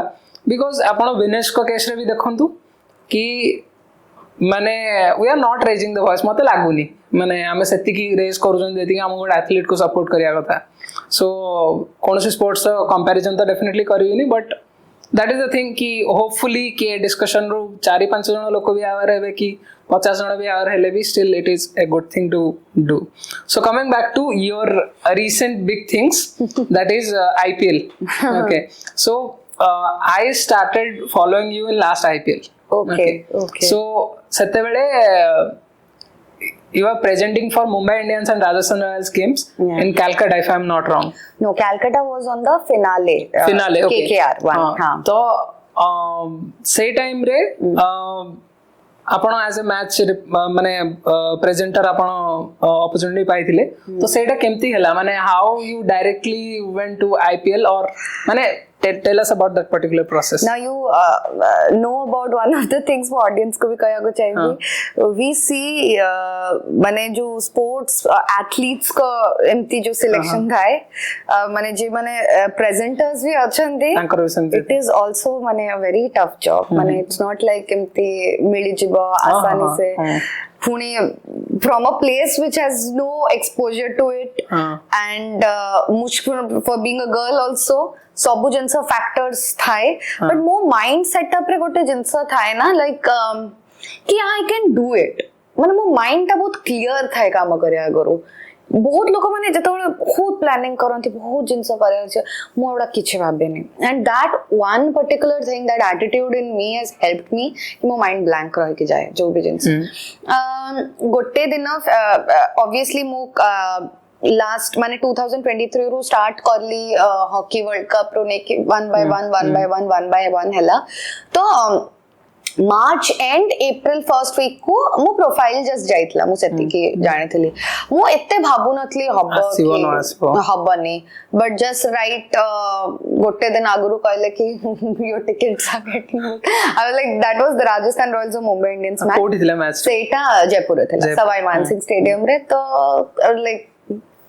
A: because आपण विनेश को केस रे भी देखंतु कि माने we are not raising the voice. मते लागुनी माने आमे सेति की रेज करूछन जेति हम गोट एथलीट को सपोर्ट करिया कथा. सो कोनोसी स्पोर्ट्स कंपैरिजन तो डेफिनेटली करियोनी, but that is the thing कि होपफुली के डिस्कशन रो 4-5 जण लोक भी आवर हेबे कि 50 जण भी आवर हेले भी still it is a good thing to do. So coming back to your recent big things, that is IPL. Okay, so I started following you in last IPL.
B: Okay.
A: So sette bele you are presenting for Mumbai Indians and Rajasthan Royals games in Calcutta, if I am not wrong.
B: No, Calcutta was on the finale.
A: Okay.
B: KKR one. हाँ.
A: तो से time रे आपण as a match माने presenter आपण opportunity पाइथिले, तो सेटा केमती हला माने how you directly went to IPL, और माने tell us about that particular process.
B: Now you know about one of the things for audience को भी कहया को चाहिए. We see माने जो sports athletes का एमती जो selection थाए माने जे माने presenters भी अच्छन थे. It is also माने a very tough job. माने it's not like एमती मिली जिबा आसानी से. Pune from a place which has no exposure to it, and for being a girl also सब जिनस फैक्टर्स थाए, बट मो माइंड सेटअप रे गोटे जिनस थाए ना लाइक कि आई कैन डू इट. माने मो माइंड ता बहुत क्लियर थाए काम करिया करो. बहुत लोक माने जतबेले बहुत प्लानिंग करंती बहुत जिनस करिया छै मो एडा किछ भाबेनी, and that one particular thing that attitude in me has helped me कि मो माइंड ब्लैंक रह के जाए जो भी जिनस. गोटे दिन ऑब्वियसली मो लास्ट माने 2023 रो स्टार्ट करली हॉकी वर्ल्ड कप रो नेके 1 by 1 हैला. तो मार्च एंड अप्रैल फर्स्ट वीक को मो प्रोफाइल जस्ट जाइतला मो सेति के जानेथली. मो एते भाबु नथली हबनी, बट जस्ट राइट गोटे दिन आगुरु कहले कि your tickets are getting. I was like that was the Rajasthan royals और मुंबई इंडियंस मैच.
A: कोठी थिला मैच
B: सेटा जयपुर थिला सवाई मानसिंह स्टेडियम रे. तो लाइक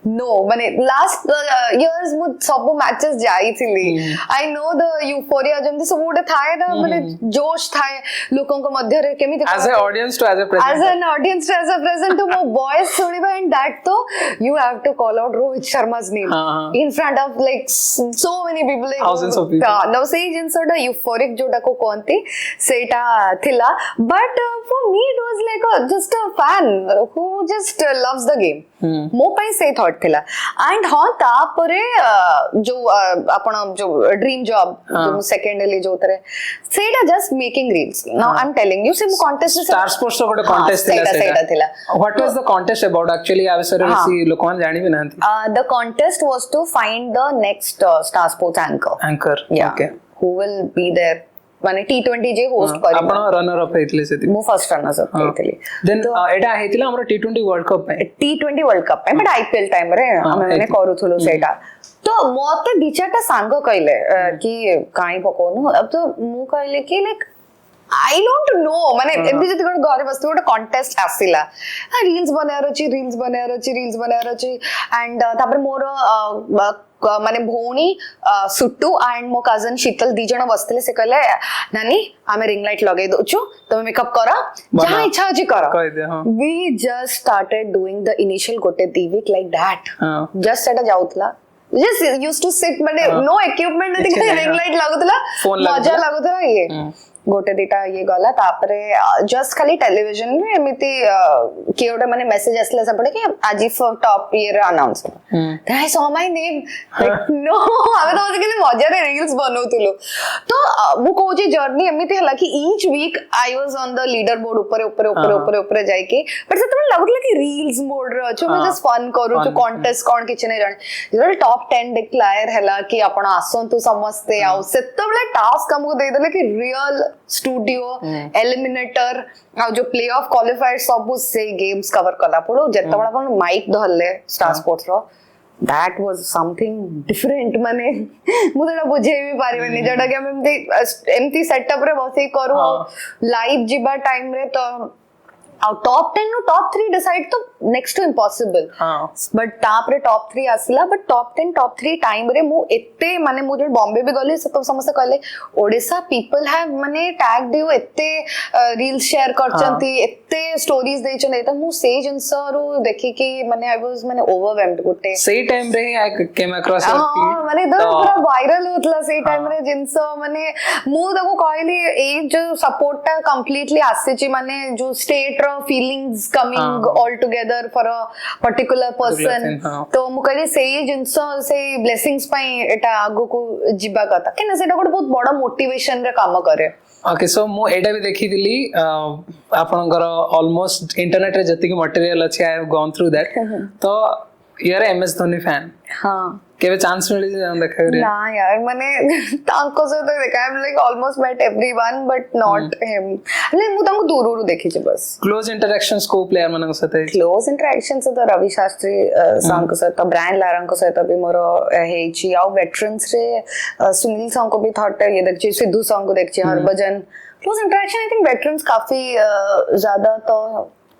B: नो माने लास्ट इयर्स मु सब मैचेस जाई थिली. आई नो द यूफोरिया जमती सब उडे थाए ना माने जोश थाए लोगों को मध्य रे केमी
A: as a audience to as a present,
B: as an audience to as a present to मो वॉइस सुनिबा, एंड दैट तो you have to call out Rohit Sharma's name in front of like so many people, like
A: thousands of people.
B: now say जिनसोडा euphoric जोटा को कोनती सेटा थिला, but for me it was like just a fan who just loves the game. मो पई से thought थिला. एंड हां तापरे जो आपण जो ड्रीम जॉब जो सेकेंडली जो तरे सेटा just making reels. Now I am telling you some contest
A: Star Sports को कॉन्टेस्ट थिला. What was the contest about actually? आ विषय रे सी लोकन जानि भी नांती.
B: The contest was to find the next Star Sports anchor. Okay, who will be there माने T20 जे होस्ट करी. आपण
A: रनर अप हेतले सेति
B: मो फर्स्ट रनर अप हेतले.
A: देन एटा हेतिला हमर T20 वर्ल्ड कप पे.
B: T20 वर्ल्ड कप पे बट आईपीएल टाइम रे हम माने करूथलो सेटा. तो मोते दिचाटा सांग कहले कि काई पकोनु. अब तो मु कहले कि लाइक I don't know माने एमती जति गोटे घरे बसते गोटे कॉन्टेस्ट आसिला रील्स बनार अछि एंड तापर मोर माने भौणी सुट्टू एंड मो कजन शीतल दी जण बसथिले से कहले नानी आमे रिंग लाइट लगे दोछु तुम मेकअप करा जहां इच्छा अछि करा we just started doing the initial गोटे 2 week like that just सेटा जाउतला just used to sit माने no equipment नथि रिंग लाइट लागुतला मजा लागुतला ये गोटे दिटा ये गला तापरे जस्ट खाली टेलीविजन में एमिति के गोटे माने मेसेज आसला सपडे कि आज for top year announce then I saw my name like no हमें तो के मजा रे रील्स बनौतलो तो वो को जे जर्नी एमिति हला कि each week I was on the leaderboard ऊपर जाई के बट से तुम लागुतला कि रील्स मोड रे अछो मैं जस्ट फन करू छु कॉन्टेस्ट कोन किछ नै जाने जरे टॉप 10 डिक्लेयर हला कि आपण आसंतु समस्ते आउ सेतबले टास्क हमको दे देले कि रियल स्टूडियो एलिमिनेटर जो प्ले ऑफ क्वालिफायर सब से गेम्स कवर कला पड़ो जत्ता बड़ा अपन माइक धरले स्टार स्पोर्ट्स रो that was something different माने मुझे बुझे भी पारिबनी जडा के हम एमती सेटअप रे बसी करू लाइव जिबा टाइम रे तो टॉप 10 नो टॉप 3 डिसाइड तो नेक्स्ट टू इम्पॉसिबल बट तापरे टॉप 3 आसिला बट टॉप 10 टॉप 3 टाइम रे मु एते माने मु जो बॉम्बे भी गली सब समस्त कहले ओडिसा पीपल हैव माने टैग्ड यू एते रील्स शेयर करचंती एते स्टोरीज देचन एता मु से जिंसरो देखि कि माने आई वाज माने ओवरवेल्म्ड गुटे
A: सही टाइम रे आई केम अक्रॉस योर फीड
B: माने दर पूरा वायरल होतला सही टाइम रे जिंस माने मु तको कहली ए जो सपोर्ट ता कंप्लीटली आसे ची माने जो state feelings coming all together for a particular person तो मु कहली सेही जिंस से ब्लेसिंग्स पई एटा आगो को जिबा कथा कि न सेटा गोटे बहुत बड़ा मोटिवेशन रे काम करे
A: ओके सो मु एटा भी देखि दिली आपनकर ऑलमोस्ट इंटरनेट रे जति की मटेरियल अछि I have gone through that तो you are MS Dhoni fan
B: हां
A: केबे चांस मिली जे देखा रे
B: ना यार माने तांको से तो देखा I am like almost met everyone but not him ले मु तांको दूर देखि जे बस
A: क्लोज इंटरेक्शंस को प्लेयर मनक सते
B: क्लोज इंटरेक्शंस तो रवि शास्त्री सांग से तो ब्रांड लारंग से तो भी मोर हेची आ वेटरन्स रे सुनील सांग को भी थॉट ये देखि सिद्धू सांग को देखि Harbhajan close interaction I think veterans काफी ज्यादा तो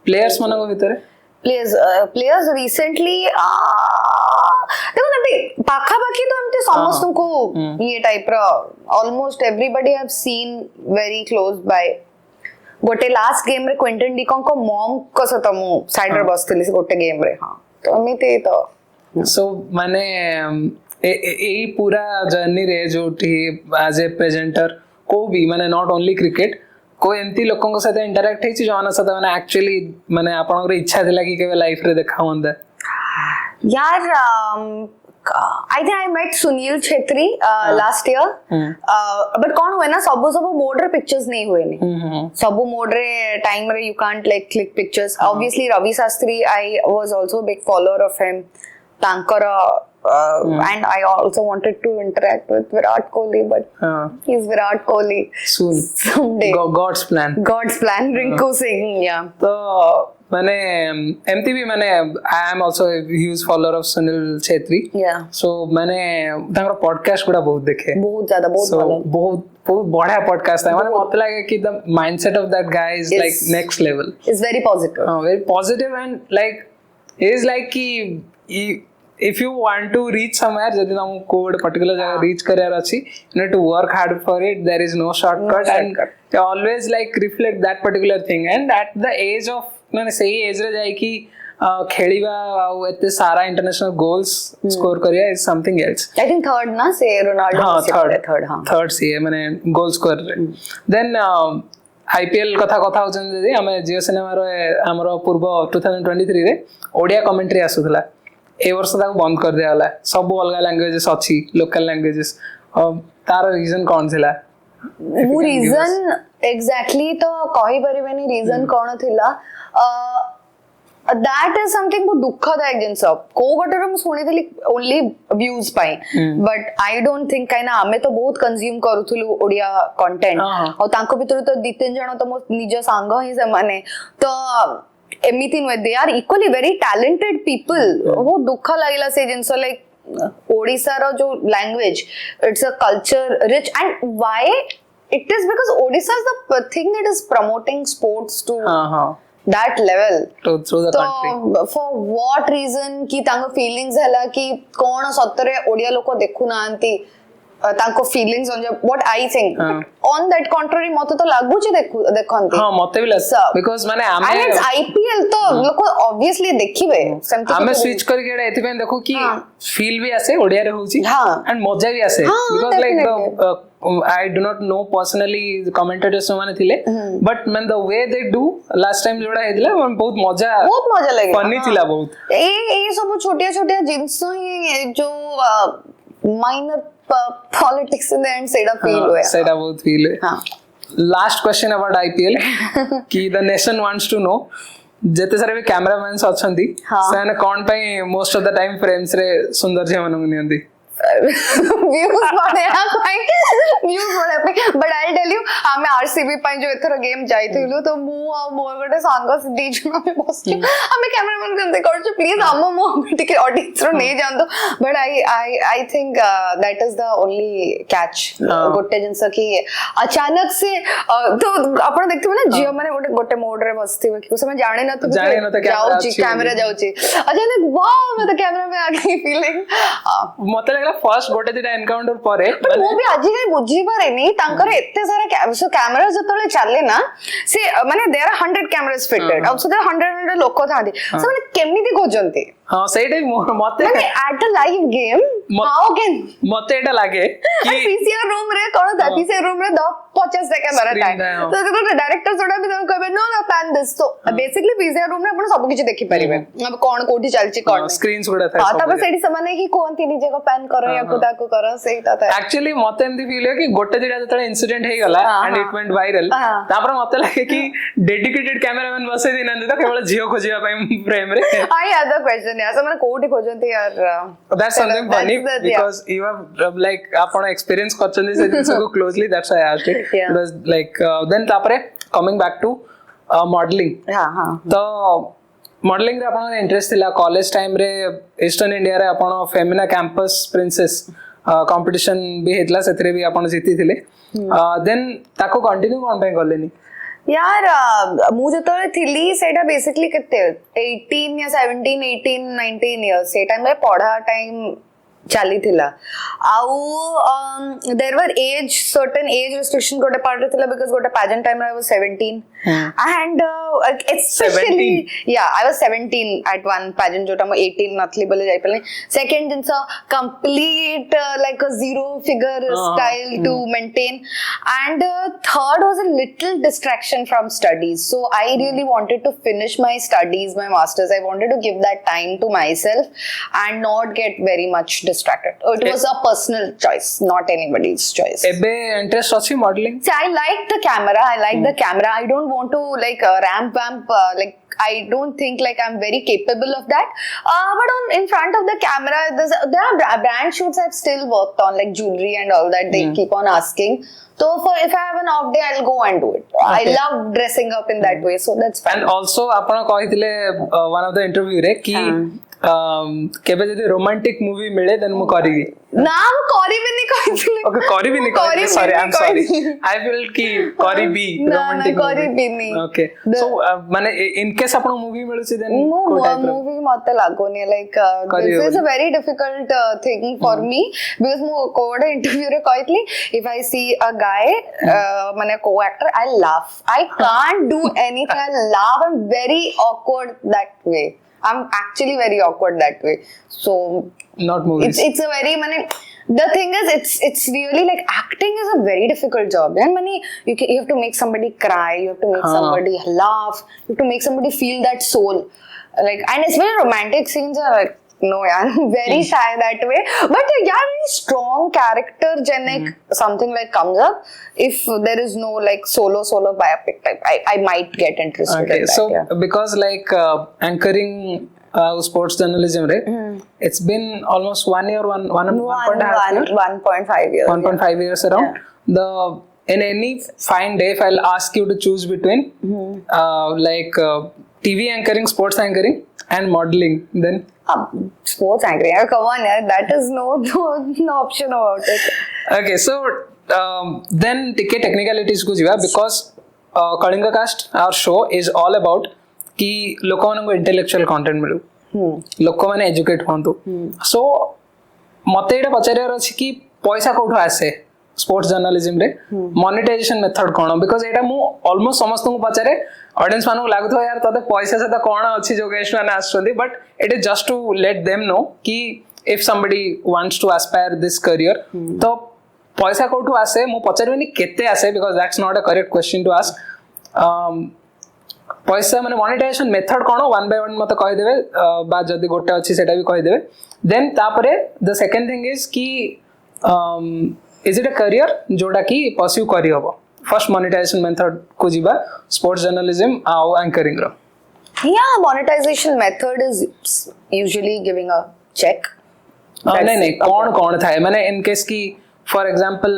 A: प्लेयर्स मनक भीतर
B: प्लेयर्स रिसेंटली देखो ना पाखा पाखी तो हमते समस्त को ये टाइप रा almost everybody have seen very close by गोटे लास्ट गेम रे क्विंटन डिकॉन को मॉम को सत मु साइड रे बसतली से गोटे गेम रे हां तो अमिते तो
A: सो माने ए पूरा जर्नी रे जोठी एज ए प्रेजेंटर को भी माने नॉट ओनली क्रिकेट को एंती लोकन के साथ इंटरैक्ट हेछि जोना साथ माने एक्चुअली माने आपन इच्छा थिला कि केबे लाइफ रे देखा होंदा
B: यार I think I met Sunil Chhetri last year but कौन हुए ना सब मोड रे पिक्चर्स नहीं हुए नहीं सब मोड रे टाइम रे you can't like click pictures obviously Ravi Shastri I was also a big follower of him tankara and I also wanted to interact with Virat Kohli but he's Virat Kohli
A: soon
B: someday
A: God's plan
B: Rinku Singh yeah
A: तो मैंने एमती भी मैंने I am also huge follower of Sunil Chhetri so मैंने तांकर podcast गुडा बहुत देखे
B: बहुत ज्यादा
A: बहुत बढ़िया पॉडकास्ट है माने मत लागे कि the mindset of that guy is like next level
B: is very positive
A: and like is like कि if you want to reach somewhere jodi tam code particular jaga reach kariyar achi you need to work hard for it there is no shortcut and always like reflect that particular thing and at the age of माने सही as रे जाई कि खेलिबा आ एते सारा international goals score करिया is something else I
B: think third ना से रोनाल्डो
A: थर्ड से माने गोल स्कोर रे देन आईपीएल कथा होचन जे हमें जियो सिनेमा रो हमरो पूर्व 2023 रे ओडिया कमेंट्री आसुथला ए वर्ष तक बंद कर दिया वाला सब अलग लैंग्वेजेस अच्छी लोकल लैंग्वेजेस तार रीजन कौन थिला
B: वो रीजन एग्जैक्टली तो कहि परिबेनी रीजन कौन थिला that is something बहुत दुखदायक जिनस को गटर हम सुनी थली ओनली व्यूज पाई बट आई डोंट थिंक काइना हमें तो बहुत कंज्यूम करूथलु ओडिया कंटेंट और तांको भितर तो दि तीन जण तो मो निज सांग ही से माने तो एमिति no they are equally very talented people वो दुख लागला से जिनस लाइक ओडिसा रो जो language it's a culture rich and why it is because Odisha is the thing that is promoting sports to that level
A: through the country.
B: तो for what reason कि तांको feelings हैला कि कौन सत्तरे ओडिया लोको देखु नांती तांको feelings on what I think on that contrary मते तो लागू छि देखंती
A: हां मते भी लाग because माने आमे
B: and it's IPL तो लोको obviously देखिबे सेमति
A: आमे स्विच करके एटा एथि पे देखो कि फील भी आसे ओडिया रे होउची एंड मजा भी आसे because like the I do not know personally the commentators माने थिले but man the way they do last time जोड़ा हेदिला बहुत मजा लगे फनी थिला बहुत
B: ए सब छोटिया छोटिया जिंस ही जो minor politics in the end सेटा फील होया
A: सेटा बहुत फील है हां लास्ट क्वेश्चन अबाउट आईपीएल कि the nation wants to know जेते सारे भी कैमरामैन्स अछंती सेने कोन पई most of the time frames रे सुंदर जे मनन नियंती
B: व्यूज बड़े व्यूज बड़े बट आई टेल यू हमें आरसीबी पई जो एथरो गेम जाइथिलु तो मु आ मोर गोटे सांग दी जण में बसछु हमें कैमरामैन के देखौ प्लीज हम मो टिके ऑडियंस रो नहीं जानतो but I think that is the only catch गोटे जिंस की अचानक से तो आपण देखथिबे ना जियो माने गोटे मोड रे बसथिबे कि समय जाने न तो कैमरा जाउची अचानक वाओ मैं तो कैमरा में आ गई फीलिंग
A: मते लागला फर्स्ट गोटे दिटा एनकाउंटर परे
B: मो भी आज के बुझी पारे नहीं तांकर एते सारा कैमरा जतले चले ना से माने देयर आर 100 कैमरास फिटेड अब सो 100 लोक थांती से माने केमिति खोजंती
A: हां सेटा मते
B: माने at a live game how can
A: मते एटा लागे
B: कि पीसीआर रूम रे कोन था पीसीआर रूम रे 50 कैमरा था तो देखो डायरेक्टर सोडा भी तुम कहबे नो ना प्लान दिस तो बेसिकली पीसीआर रूम रे अपन सब किछ देखि परिबे अब कोन कोठी चलची कोन
A: स्क्रीन्स गुडा था
B: हां तब सेठी समान कि कोनती निजे को पैन करो या कुदा को करो सेटा था
A: एक्चुअली मते एमदी फील है कि गोटे दिटा जतले इंसिडेंट हे गला एंड इट वेंट वायरल तापर मते लागे कि डेडिकेटेड कैमरामैन बसे दिनंदी तो केवल जियो खोजिया पई फ्रेम रे
B: आई हैव द क्वेश्चन यार समान कोठी खोजंती यार
A: that's something funny because you have like आपण एक्सपीरियंस करचंदी से दिन को closely that's why I asked it was like then तापरे कमिंग बैक टू मॉडलिंग
B: हां
A: तो मॉडलिंग रे आपण इंटरेस्ट थिला कॉलेज टाइम रे ईस्टर्न इंडिया रे आपण फेमिना कैंपस प्रिंसेस कंपटीशन भी हेतला सेतरे भी आपण जीती थिले देन ताको कंटिन्यू कोन पे करलेनी
B: यार मु जतले थिली सेटा बेसिकली केते 18 या 17 18 19 इयर्स से टाइम में पढ़ा टाइम चाली थिला आउ there were age certain age restriction गोटे पार्ट थिला बिकॉज़ गोटे pageant time I was 17 and especially yeah I was 17 at one pageant jota mo 18 nathli bole jai pale second din complete like a zero figure style to maintain and third was a little distraction from studies so I really wanted to finish my studies my masters I wanted to give that time to myself and not get very much distracted it was a personal choice not anybody's choice
A: ebe interest achi modeling
B: see I like the camera I don't want to like ramp like I don't think like I'm very capable of that but in front of the camera there are brand shoots I've still worked on like jewelry and all that they keep on asking so for if I have an off day I'll go and do it I love dressing up in that way so that's fine
A: and also apna kahitile one of the interview re ki केबे जदी romantic movie मिले then मु करिगी
B: नाम करिबे नि कहिथिले
A: okay करिबे नि कहिथिले sorry I am sorry I will की करिबी रोमांटिक
B: करिबे नि
A: ओके सो माने इन केस आपण मूवी मिलु छी देन
B: मूवी मते लागोनी like this is a very difficult thing for me because मु कोड इंटरव्यू रे कहितली if I see a guy माने को actor I laugh I can't do anything I laugh I am very awkward that way I'm actually very awkward that way so
A: not movies
B: it's a very the thing is it's really like acting is a very difficult job and you have to make somebody cry you have to make somebody laugh you have to make somebody feel that soul like and especially romantic scenes are like no yeah I'm very shy that way but yeah very strong character genic something like comes up if there is no like solo biopic type I might get interested
A: okay
B: in that,
A: so because like anchoring sports journalism right it's been almost 1 year 1.5 years 1.5 years around the in any fine day if I'll ask you to choose between like TV anchoring sports anchoring and modeling then
B: sports anchoring come on yeah that is no option about it
A: okay so then टिके technicalities को जीवा because Kalinga cast our show is all about कि लोक मानको intellectual content मिलू लोक माने educate होंतु so मते एटा पचारियार अछि कि पैसा कोठो आसे स्पोर्ट्स जर्नलिज्म रे मोनेटाइजेशन मेथड कोन बिकॉज़ एटा मु ऑलमोस्ट समस्त को पचारे ऑडियंस मानको लागतो यार तते पैसा से त कोन अछि जो गेस्ट माने आछथि but it is just to let them know कि if somebody wants to aspire this career तो पैसा कोठो आसे मु पचारबेनी केते आसे because that's not a correct question to ask पैसा माने मोनेटाइजेशन मेथड कोन वन बाय वन मते कहि देबे बा जदी गोटे अछि सेटा भी कहि देबे देन तापरे द सेकंड थिंग इज कि is it a career जोटा कि pursue करी हबो फर्स्ट मोनेटाइजेशन मेथड को जीवा स्पोर्ट्स जर्नलिज्म आउ anchoring row
B: yeah monetization method is usually giving a check
A: नहीं कौन था माने इन केस की फॉर एग्जांपल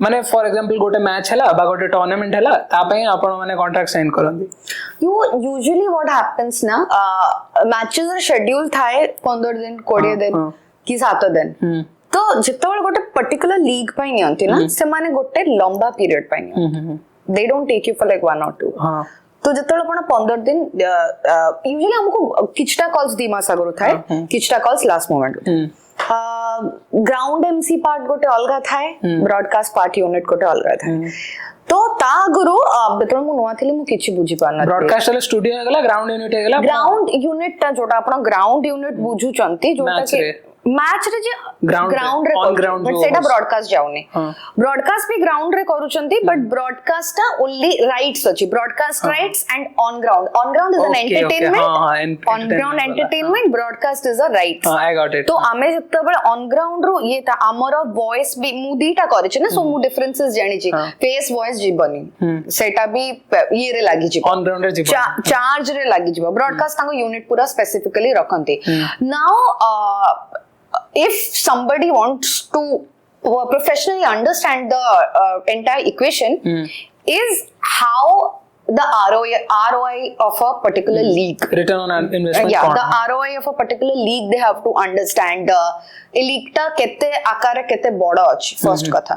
A: माने फॉर एग्जांपल गोटे मैच हैला बा गोटे टूर्नामेंट हैला ता पई आपण माने कॉन्ट्रैक्ट साइन करंदी
B: you usually what happens na matches are schedule थाए 15 दिन 20 दिन कि 7 दिन तो जितबेल गोटे पर्टिकुलर लीग पई नियंती ना से माने गोटे लंबा पीरियड पई नियंती they don't take you for like 1 or 2 हां तो जितबेल आपण 15 दिन यूजुअली हमको किछटा कॉल्स दी मास आगरो थाए किछटा calls last moment ground MC part गोटे अलगा थाए ब्रॉडकास्ट पार्ट यूनिट गोटे अलगा थाए तो ता गुरु बेतल मु नुवा थिली मु किछि बुझी पाना
A: ब्रॉडकास्ट वाला स्टूडियो हेगला ग्राउंड यूनिट हेगला
B: ग्राउंड यूनिट ता जोटा आपण ग्राउंड यूनिट बुझु चंती जोटा के मैच रे जे ग्राउंड रे ऑन ग्राउंड बट सेटा ब्रॉडकास्ट जाउनी ब्रॉडकास्ट भी ग्राउंड रे करूचंती बट ब्रॉडकास्ट ता ओनली राइट्स अछि broadcast rights and on ground is an entertainment on ground entertainment broadcast is a rights
A: I got it
B: तो आमे जत्तबे ऑन ग्राउंड रो ये ता हमर वॉइस भी मु दीटा करिछ ना सो मु डिफरेंसेस जानि छी फेस वॉइस जीवनी सेटा भी ये रे लागि छी
A: ऑन ग्राउंड रे जीवन
B: चार्ज रे लागि छी ब्रॉडकास्ट ताको यूनिट पूरा स्पेसिफिकली रखंती now if somebody wants to professionally understand the entire equation is how the ROI of a particular league
A: return on investment
B: the ROI of a particular league they have to understand e league ta kete akare kete boda अछि first katha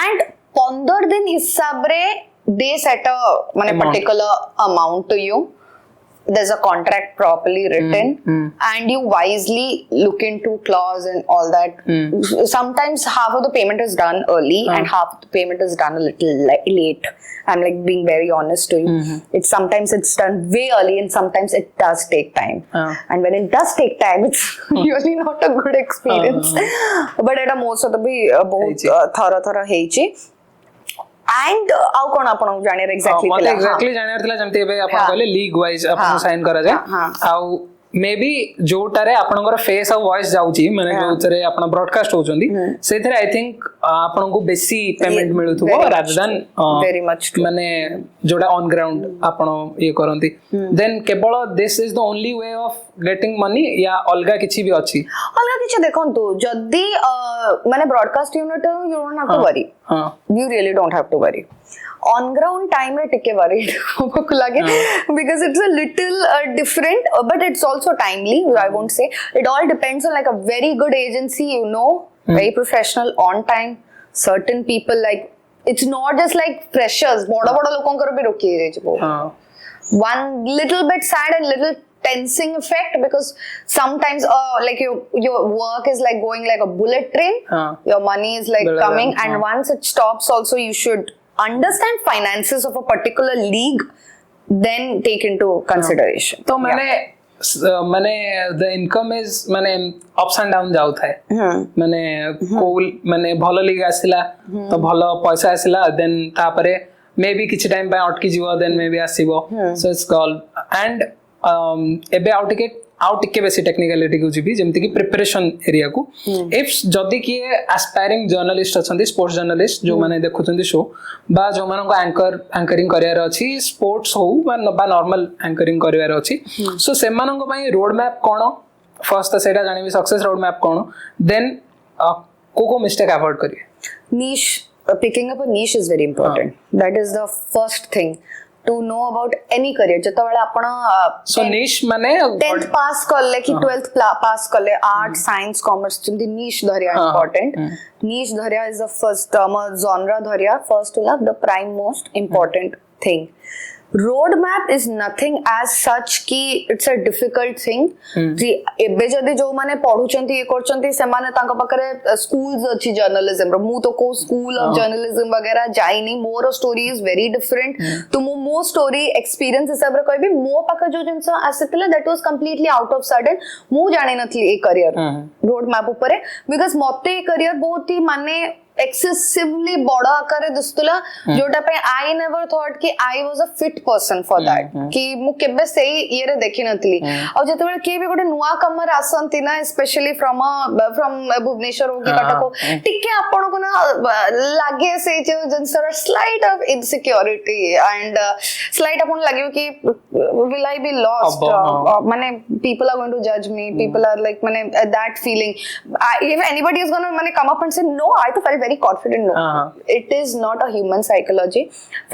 B: and 15 din hisab re they set a mane particular amount to you there's a contract properly written and you wisely look into clause and all that sometimes half of the payment is done early and half of the payment is done a little late. I'm like being very honest to you it's sometimes it's done way early and sometimes it does take time and when it does take time it's really not a good experience but at a most of the be bahut thara heichi and आउ कोन आपन जानिर exactly
A: थिला exactly जानिर थिला जमते बे आपन कहले league wise आपन sign करा जाय आउ मे बी जोटारे आपनकर फेस और वॉइस जाउची माने जोतरे आपन ब्रॉडकास्ट होचंदी सेथरे आई थिंक आपन को बेसी पेमेंट मिलुथुबो रादर देन
B: वेरी मच
A: माने जोटा ऑन ग्राउंड आपन ये करंती देन केवल this is the only way of getting money या अलगा किछि भी अछि
B: अलगा किछि देखंतु जदी माने broadcast unit you don't have to worry you really don't have to worry on ground time re tikke worried hobo lage because it's a little different but it's also timely I won't say it all depends on like a very good agency you know very professional on time certain people like it's not just like freshers boda lokon kar bhi roki jaichi one little bit sad and little tensing effect because sometimes like your work is like going like a bullet train your money is like coming and once it stops also you should understand finances of a particular league then take into consideration
A: तो माने the income is माने ups and down जाउ थाए माने कोल माने भलो league आसिला तो भलो पैसा आसिला देन तापरे मे बी किछ टाइम पे अटकी जीवो देन मे बी आसीबो सो इट्स कॉल एंड एबे आउट टिके बेसी टेक्निकलिटी को जीबी जेमति कि प्रिपरेशन एरिया को इफ जदी कि एस्पायरिंग जर्नलिस्ट अछंती स्पोर्ट्स जर्नलिस्ट जो माने देखुचंती शो बा जो मानको एंकरिंग करियर अछि स्पोर्ट्स हो बा नॉर्मल एंकरिंग करियर अछि सो से मानको पई रोड मैप कोन फर्स्ट तो सेटा जानिबी सक्सेस रोड मैप कोन देन को मिस्टेक अवॉइड करिए
B: niche picking up a niche is very important that is the first thing to know about any career ଯେତେବେଳେ ଆପଣ
A: so niche ମାନେ
B: 10th pass कले कि 12th pass कले art science commerce ଯେମିତି niche धरिया important niche धरिया is the first term genre धरिया first होला the prime most important thing roadmap is nothing as such कि it's a difficult thing जी एबे जदी जो माने पढुचंती ए करचंती से माने तांको पाखरे schools अछि journalism रो मु तो को school of journalism वगैरह जाइनी मोर story is very different तो मो story experience हिसाब रे कहबी मो पाखा जो जिंस आसितले that was completely out of sudden मु जानि नथली ए career roadmap ऊपर because मते ए career बहुत ही माने excessively बड़ा आकारे दिसतला जोटा पे I never thought कि I was a fit person for that कि मु केबे सेही ये रे देखि नथली और जेतेबेले के भी गोटे नुवा कमर आसंती ना स्पेशली फ्रॉम भुवनेश्वर हो कि कटक हो टिके आपन को ना लागे से जो जनसर slight of insecurity and slight आपन लागियो कि will I be lost माने people are going to judge me people are like माने that feeling if anybody is going to माने come up and say no I to felt very confident no it is not a human psychology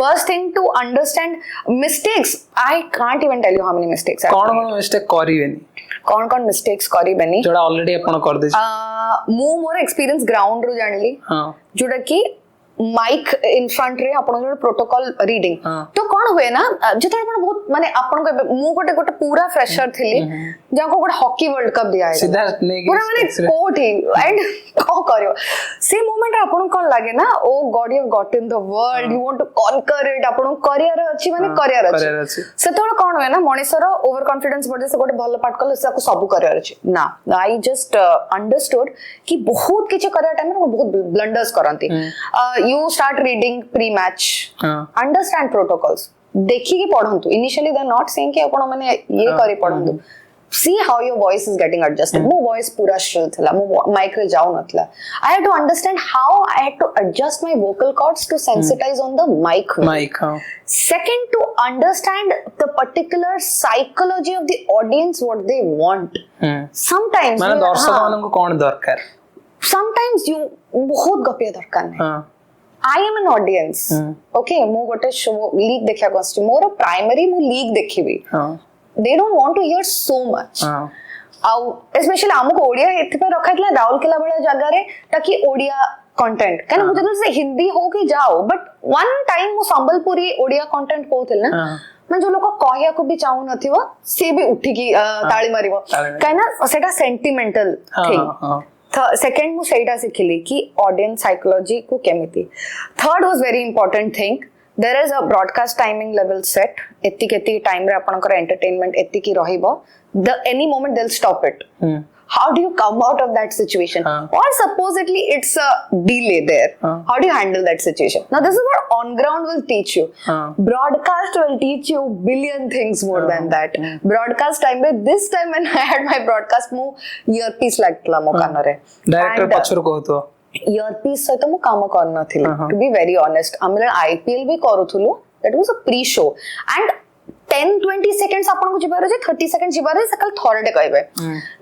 B: first thing to understand mistakes I can't even tell you how many mistakes
A: कौन mistake करिवेनी
B: कौन mistakes करिवेनी
A: जोड़ा already अपन कर दे
B: मु more experience ground रो जानली जोड़ा कि mic in front रे आपण जो प्रोटोकॉल रीडिंग तो कोन हुए ना जेते आपण बहुत माने आपण को मु गोटे पूरा फ्रेशर थिली जाको गोटे हॉकी वर्ल्ड कप दिया है
A: सीधा नेगी
B: पूरा माने कोट ही एंड को करियो से मोमेंट आपण कोन लागे ना oh god you have got in the world you want to conquer it आपण करियर अछि माने करियर अछि से तो कोन हुए ना मनीषर ओवर कॉन्फिडेंस बडे से गोटे भलो पार्ट कल से सब करियर अछि ना आई जस्ट अंडरस्टूड कि बहुत किछ करियर टाइम में बहुत blunders करंती you start reading pre-match understand protocols देखी की पढ़ंतु initially they are not saying कि आपण माने ये करी पढ़ंतु see how your voice is getting adjusted मो voice पूरा shrill थला मो mic रे जाउ नथला I had to understand how I had to adjust my vocal cords to sensitize on the mic second to understand the particular psychology of the audience what they want sometimes
A: माने दर्शक मानन को कोन दरकार
B: sometimes you बहुत गपिया दरकार नै I am an audience. Okay, मो गोटे शो लीग देखिया कोस्टी मोर प्राइमरी मु लीग देखिबी. They don't want to hear so much. आउ स्पेशली हमको ओडिया एथि पे रखाइतला राउरकेला बळे जगह रे ताकि ओडिया कंटेंट काने मुझे तो से हिंदी हो कि जाओ बट वन टाइम मु संबलपुरी ओडिया कंटेंट कोथिल ना मैं जो लोग कहया को भी चाहू नथिवो से भी उठी की ताली मारिवो काना सेटा सेंटिमेंटल थिंग सेकेंड मु सेटा सिखिली कि ऑडियंस साइकोलॉजी को केमिति third was very important thing there is a broadcast timing level set एति टाइम रे आपनकर एंटरटेनमेंट एति की रहिबो the any moment they will stop it how do you come out of that situation or supposedly it's a delay there how do you handle that situation now this is what on ground will teach you broadcast will teach you billion things more than that broadcast time with this time when I had my broadcast mu earpiece लागतला मो कान रे
A: director पछर कहतो
B: earpiece सहित मु काम कर नथिली to be very honest हमले IPL भी करूथुलु that was a pre show and 10-20 seconds आपन को जिबार जे 30 seconds जिबार जे सकल थोरडे कहबे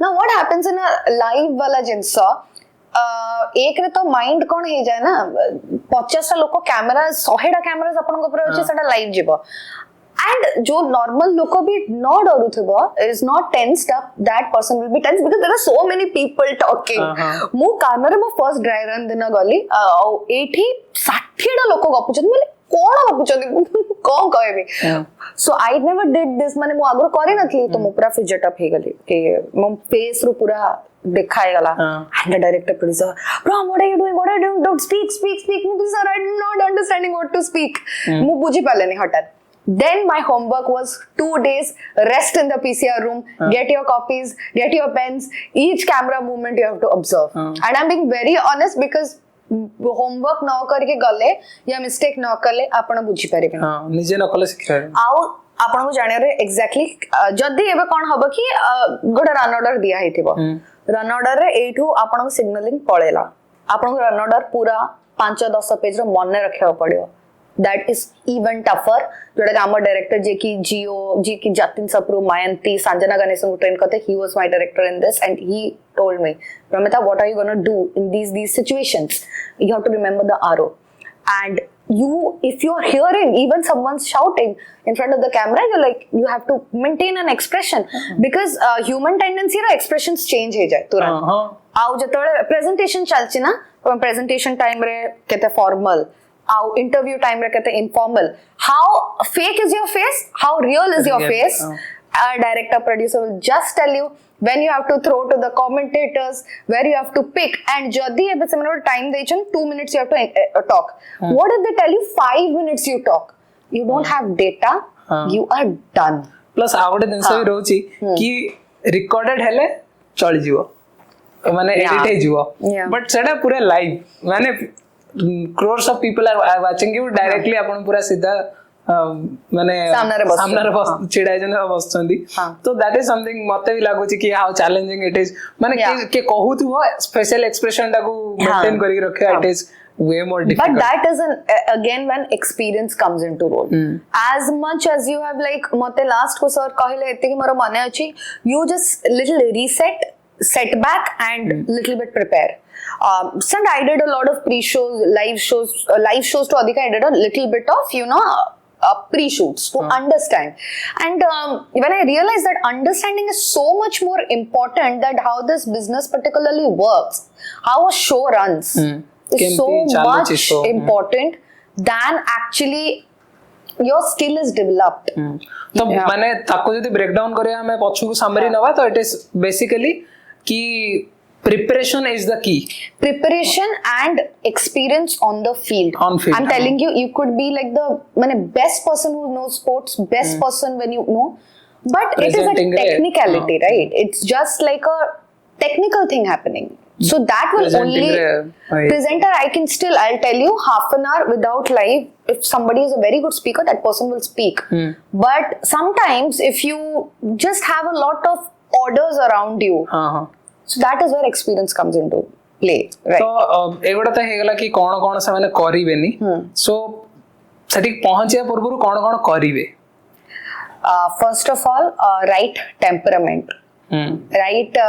B: now what happens in a live वाला जिंस एक रे तो माइंड कोन हे जाय ना 50 लोक कैमरा 100 टा कैमरास आपन को ऊपर अछि सेटा लाइव जिवो and जो normal लोक भी न डरुथबो is not tensed up that person will be tense because there are so many people talking मु कानरे मो फर्स्ट ड्राई रन दिन गली एठी 60 टा लोक गपुछन मतलब कोन गपुछन कोन कहबे सो आई नेवर डिड दिस माने मु आगरो करि नथली तो मु पूरा फिजेट अप हे गली के मो फेस रो पूरा देखाय गला and the director producer bro what are you doing don't speak मु sir I am not understanding what to speak मु बुझी पालेनी हटात then my homework was 2 days rest in the PCR room get your copies get your pens each camera movement you have to observe and I'm being very honest because homework न करके गले या mistake न कले आपण बुझी पारिबे हां
A: निजे न कले सिखा
B: आउ आपण को जाने रे एग्जैक्टली जदी एबे कोन हबो कि गोटे रन ऑर्डर दिया हेतिबो रन ऑर्डर रे एठू आपण को सिग्नलिंग पळेला आपण को रन ऑर्डर पूरा 5-10 पेज रो मने रखियो पड़ियो that is even tougher जोड़ा गामा डायरेक्टर जे की जियो जी की जतिन सप्रू मायंती संजना गणेशन को ट्रेन करते he was my director in this and he told me Ramita what are you going to do in these situations you have to remember the RO and if you're hearing even someone's shouting in front of the camera, you have to maintain an expression because human tendency ra expressions change he jaye turant au jetole presentation chalchi na presentation time re kete formal au interview time re kete informal, how fake is your face, how real is your face. A director producer will just tell you when you have to throw to the commentators, where you have to pick, and jodi ebe semana time deichan 2 minutes you have to talk. What if they tell you 5 minutes you talk? You don't have data, you are done.
A: Plus आ गोटे जिनस भी रोची कि recorded हेले चली जीवो माने edit हे जीवो but सेटा पूरा live माने crores of people are watching you directly अपन पूरा सीधा माने सामने छिड़ा जने बसचंदी तो दैट इज समथिंग मते भी लागो कि हाउ चैलेंजिंग इट इज माने के कहूथु स्पेशल एक्सप्रेशन टाको मेंटेन करी रखे it is way more difficult.
B: But that is again when experience comes into role. As much as you have mate last ko sir kahile eti ki mara mane achi, you just little reset, set back and little bit prepare. And I did a lot of pre-shows, live shows to adhika I did a little bit of pre-shoots to understand, and when I realized that understanding is so much more important, that how this business particularly works, how a show runs is so much important than actually your skill is developed.
A: तो माने ताको जदी break down करे हमें पछु को summary नवा तो it is basically कि preparation is the key.
B: Preparation and experience on the field. I'm telling you, you could be like the best person who knows sports, best person when you know, but presenting, it is a technicality, right? It's just like a technical thing happening. So that will only presenter. I'll tell you, half an hour without live, if somebody is a very good speaker, that person will speak. But sometimes if you just have a lot of orders around you, so that is where experience comes into play, right?
A: So एगोटा तो हेगला कि कोन से माने करिवेनी, so सेठी पहुंचिया पूर्वरु कोन करिवे?
B: First of all, right temperament, right.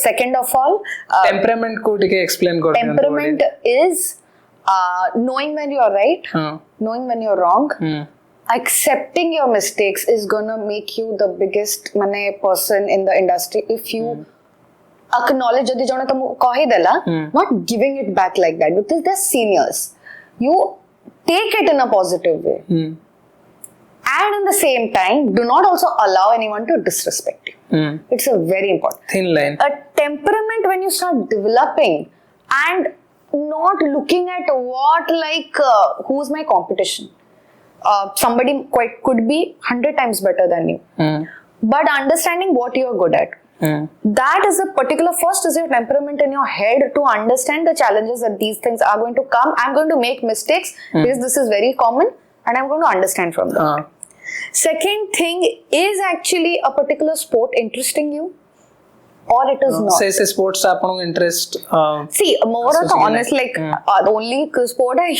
B: Second of all,
A: temperament को टिके explain कर.
B: Temperament is knowing when you are right, knowing when you are wrong. Accepting your mistakes is gonna make you the biggest person in the industry if you acknowledge jodi jone tumu kahi dela, not giving it back like that because they're seniors. You take it in a positive way, and in the same time do not also allow anyone to disrespect you. It's a very important
A: thin line.
B: A temperament when you start developing and not looking at what who's my competition. Somebody could be 100 times better than you, but understanding what you are good at, that is a particular first is your temperament in your head to understand the challenges that these things are going to come. I'm going to make mistakes because this is very common, and I'm going to understand from them. Second thing is actually a particular sport interesting you, or it is not.
A: Say sports आपको interest.
B: See, more or honest, the only sport I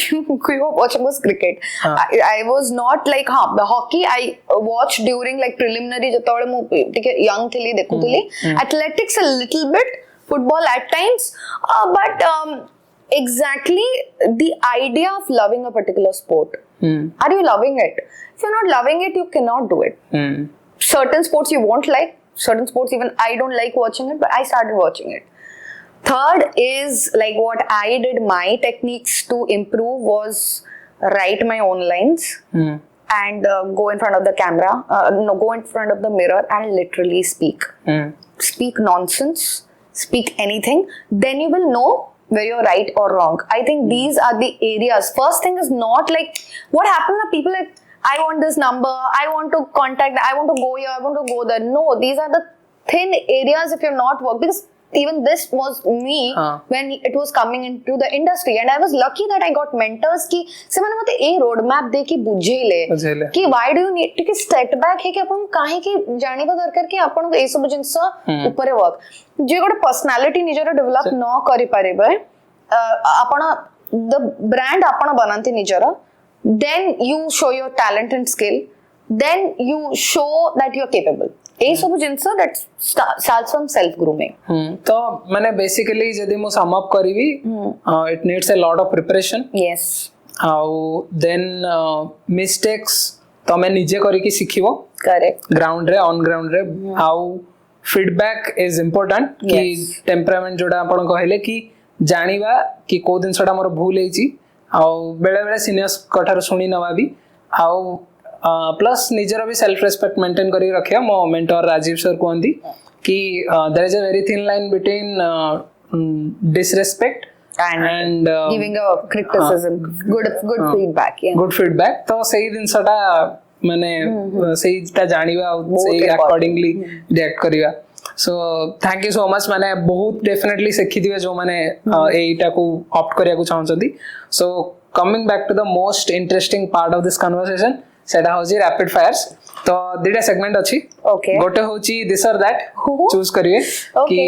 B: grew up watching was cricket. I was not the hockey I watched during preliminary जतोड़े मु young थी देखु थी. Athletics a little bit, football at times, but exactly the idea of loving a particular sport. Are you loving it? If you're not loving it, you cannot do it. Certain sports you won't like. Certain sports even I don't like watching it, but I started watching it. Third is what I did, my techniques to improve was write my own lines and go in front of the camera, go in front of the mirror and literally speak. Speak nonsense, speak anything, then you will know where you're right or wrong. I think these are the areas. First thing is not what happens to people I want this number, I want to contact, I want to go here, I want to go there. No, these are the thin areas if you're not working. Because even this was me when it was coming into the industry, and I was lucky that I got mentors ki semane mate a roadmap de ki bujheile ki why do you need to step back है कि अपन काहे की जानिबा दरकार कि अपन ए सब जिंस ऊपर work जे गोटे personality निजर डेवलप न करि पारिबे अपन द ब्रांड अपन बनांती निजर, then you show your talent and skill, then you show that you're capable. ए सब जिनस that starts from self grooming.
A: तो मैंने बेसिकली जदि मु सम अप करिवि it needs a lot of preparation.
B: Yes.
A: आउ then mistakes तमे निजे करिकि शिखिबो.
B: Correct.
A: ग्राउंड रे ऑन ग्राउंड रे. आउ फीडबैक इज इम्पोर्टेंट कि टेम्परामेंट जोड़ा आपण कहले कि जानिबा कि को दिनसटा मोर भूल हेची आउ बेले बेले सीनियर्स कठार सुनी नवा भी आउ प्लस निजर भी सेल्फ रेस्पेक्ट मेंटेन करी रखिया. मो मेंटर राजीव सर कहंदी कि there is a very thin line between disrespect
B: And giving a criticism, good feedback. Yeah.
A: Good feedback. तो सही दिनसटा माने सही ता जानिबा सही अकॉर्डिंगली रिएक्ट करिवा. So thank you so much. माने बहुत डेफिनेटली सिखि दिवे जो माने एटा को ऑप्ट करिया को चाहछंती. So coming back to the most interesting part of this conversation सेटा होची रैपिड फायर्स. तो दिटा सेगमेंट अछि.
B: Okay.
A: गोटे होची दिस और दैट चूज करिवे कि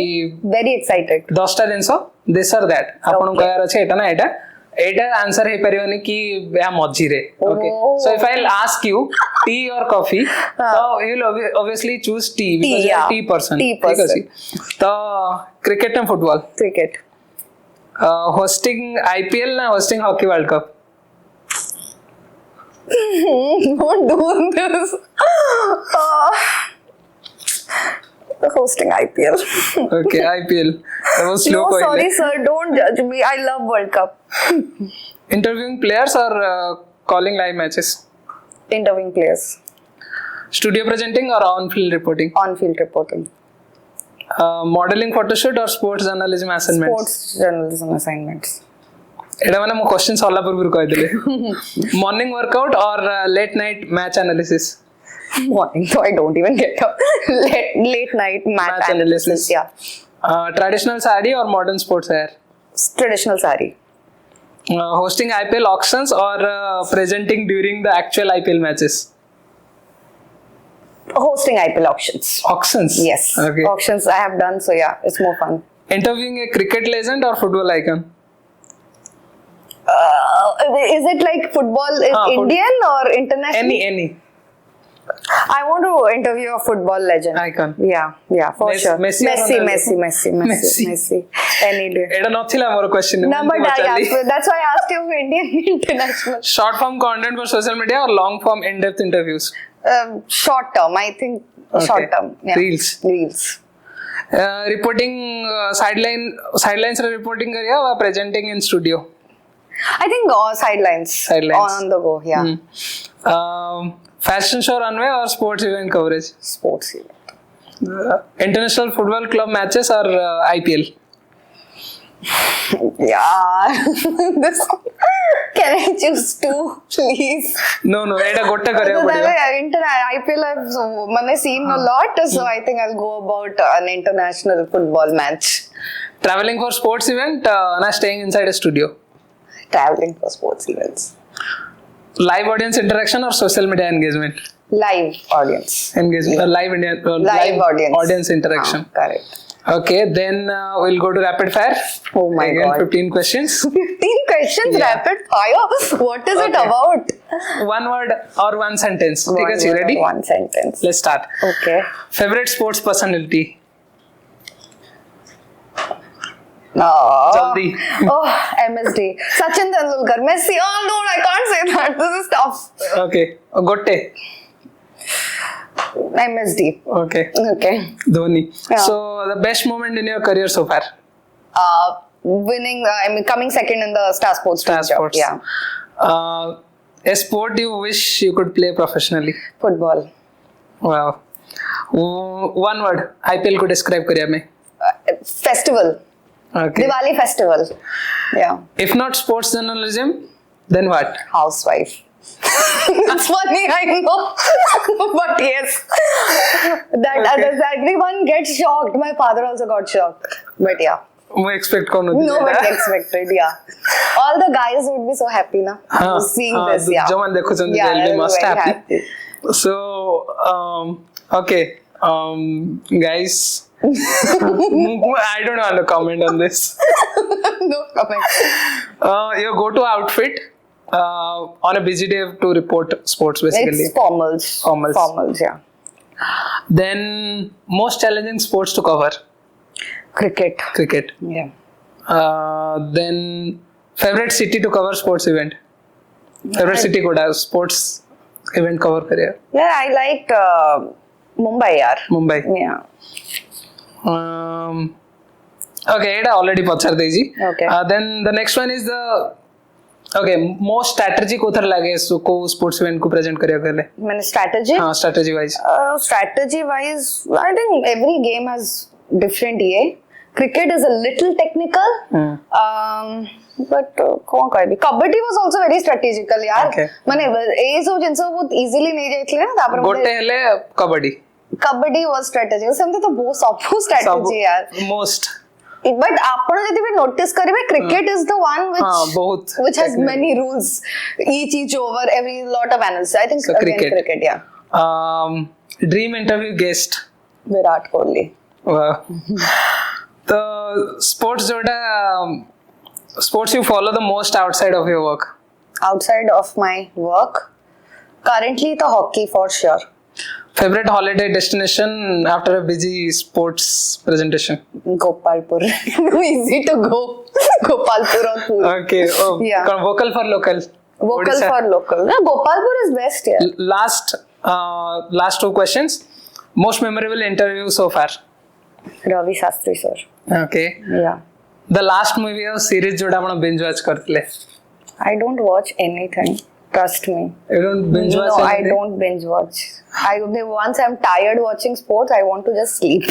B: Very excited.
A: 10टा जिंस दिस और दैट आपन कहर अछि एटा ना एटा एटा आंसर हे परियोनी कि या मझी रे. Okay. So if I will ask you tea or coffee तो you will obviously choose tea because you are tea person. ठीक अछि. तो cricket and football.
B: Cricket.
A: Hosting IPL ना hosting hockey world cup.
B: Don't do this. Hosting IPL.
A: Okay, IPL. That was slow.
B: No, sorry, sir. Don't judge me. I love World Cup.
A: Interviewing players or calling live matches?
B: Interviewing players.
A: Studio presenting or on-field reporting?
B: On-field reporting.
A: Modeling photoshoot or sports journalism assignments?
B: Sports journalism assignments.
A: एटा माने मो question सरला पूर्व कह दिले. Morning workout और late night match analysis.
B: Morning, so I don't even get up. Late night match analysis. Yeah.
A: Traditional sari or modern sports wear?
B: Traditional sari.
A: Hosting IPL auctions or presenting during the actual IPL matches?
B: Hosting IPL auctions.
A: Auctions?
B: Yes.
A: Okay.
B: Auctions I have done, so yeah, it's more fun.
A: Interviewing a cricket legend or football icon?
B: Is it like football is Indian or international?
A: Any.
B: I want to interview a football legend.
A: Icon.
B: Yeah, for sure.
A: Messi.
B: Any day.
A: एटा नथिला मोर question.
B: No, but that's why I asked you for Indian international.
A: Short form content for social media or long form in-depth interviews?
B: Short term, I think. Short term. Yeah. Reels.
A: Reporting sidelines रे reporting करिया वा presenting in studio?
B: I think sidelines. On the go, yeah.
A: Fashion show runway or sports event coverage?
B: Sports event.
A: International football club matches or IPL?
B: Yeah. Can I choose two, please?
A: No. एटा गोटे करिया पड़िया.
B: IPL I've seen a lot, so I think I'll go about an international football match.
A: Traveling for sports event na staying inside a studio?
B: Traveling for sports events.
A: Live audience interaction or social media engagement?
B: Live audience.
A: Engagement. Live audience interaction.
B: Correct.
A: Okay, then we'll go to rapid fire.
B: Oh my God.
A: 15 questions.
B: 15 questions,
A: Yeah.
B: rapid fire. What is it about?
A: One word or one sentence. ठीक है, ready?
B: One sentence.
A: Let's start.
B: Okay.
A: Favorite sports personality?
B: Oh,
A: Jaldi.
B: MSD. Sachin Tendulkar. Messi. Oh no, I can't say that. This is tough.
A: Okay. Gotte.
B: MSD.
A: Okay. Dhoni.
B: Yeah.
A: So the best moment in your career so far?
B: Winning. Coming second in the Star Sports.
A: Star
B: job.
A: Sports.
B: Yeah.
A: A sport you wish you could play professionally?
B: Football.
A: Wow. One word. IPL को describe करिए मैं.
B: Festival.
A: Okay.
B: Diwali festival. Yeah.
A: If not sports journalism, then what?
B: Housewife. It's funny, I know. But yes. Everyone gets shocked. My father also got shocked. But yeah.
A: मैं expect कौन होती है?
B: Nobody expected, yeah. All the guys would be so happy ना. Seeing this, yeah.
A: जो मन देखो चंद
B: Yeah,
A: they must
B: very
A: happy. So, okay. Guys, I don't want to comment on this.
B: No comment.
A: Your go-to outfit on a busy day to report sports basically.
B: It's formals. Formals, yeah.
A: Then most challenging sports to cover.
B: Cricket. Yeah.
A: Then favorite city to cover sports event. Favorite city koda sports event cover kariya.
B: Yeah, I liked Mumbai, yaar.
A: Mumbai.
B: Yeah.
A: Okay, এটা already পছার দেইছি.
B: Okay.
A: Then the next one is the okay most strategy কোথার লাগে so কো sports event কো present করিয়া গলে.
B: মানে strategy?
A: हाँ strategy wise.
B: Strategy wise, I think every game has different EA. Cricket is a little technical. But कौन कहबी kabaddi was also very strategical यार.
A: Okay.
B: माने ए सब जिनस बहुत easily नहीं जाइतले ना तापर
A: गोटे हेले कबड्डी.
B: Kabaddi was strategical. समते तो बहुत सब strategy यार.
A: Most.
B: But आपण जदि भी notice करिवे cricket is the one which has many rules, each over, every lot of analysis. I think
A: so
B: cricket, yeah.
A: Dream interview guest.
B: Virat Kohli.
A: Wow. The sports जोड़ा sports you follow the most outside of your work.
B: Outside of my work, currently the hockey for sure.
A: Favorite holiday destination after a busy sports presentation.
B: Gopalpur. Easy to go. Gopalpur or Puri.
A: Okay. Oh,
B: Yeah.
A: Vocal for local.
B: Vocal
A: Odisha.
B: for local. No, Gopalpur is best, yeah.
A: Last two questions. Most memorable interview so far.
B: Ravi Shastri sir.
A: Okay.
B: Yeah.
A: The last movie or series जोड़ा अपना binge watch करते ले.
B: I don't watch anything. Trust me.
A: You don't binge watch
B: No, I
A: anything?
B: don't binge watch. Once I'm tired watching sports, I want to just sleep.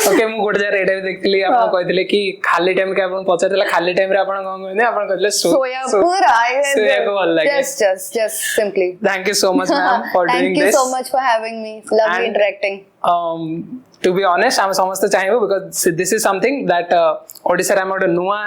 A: Okay, ମୁଁ ଗୋଟେ ଜାଗାରେ ଏଇଟା ବି ଦେଖିଥିଲି ଆପଣ କହିଥିଲେ କି ଖାଲି ଟାଇମ୍ ରେ ଆପଣ ପଚାରିଥିଲେ ଖାଲି ଟାଇମ୍ ରେ ଆପଣ କଣ କହିଲେ ଆପଣ କହିଥିଲେ ଶୋଇବାକୁ ଭଲ ଲାଗେ.
B: Just simply.
A: Thank you so much ma'am for doing
B: Thank you
A: this.
B: so much for having me. Lovely
A: And-
B: interacting.
A: To be honest ଆମେ ସମସ୍ତେ ଚାହିଁବୁ because this is something that ଓଡ଼ିଶାରେ ଆମେ ଗୋଟେ ନୂଆ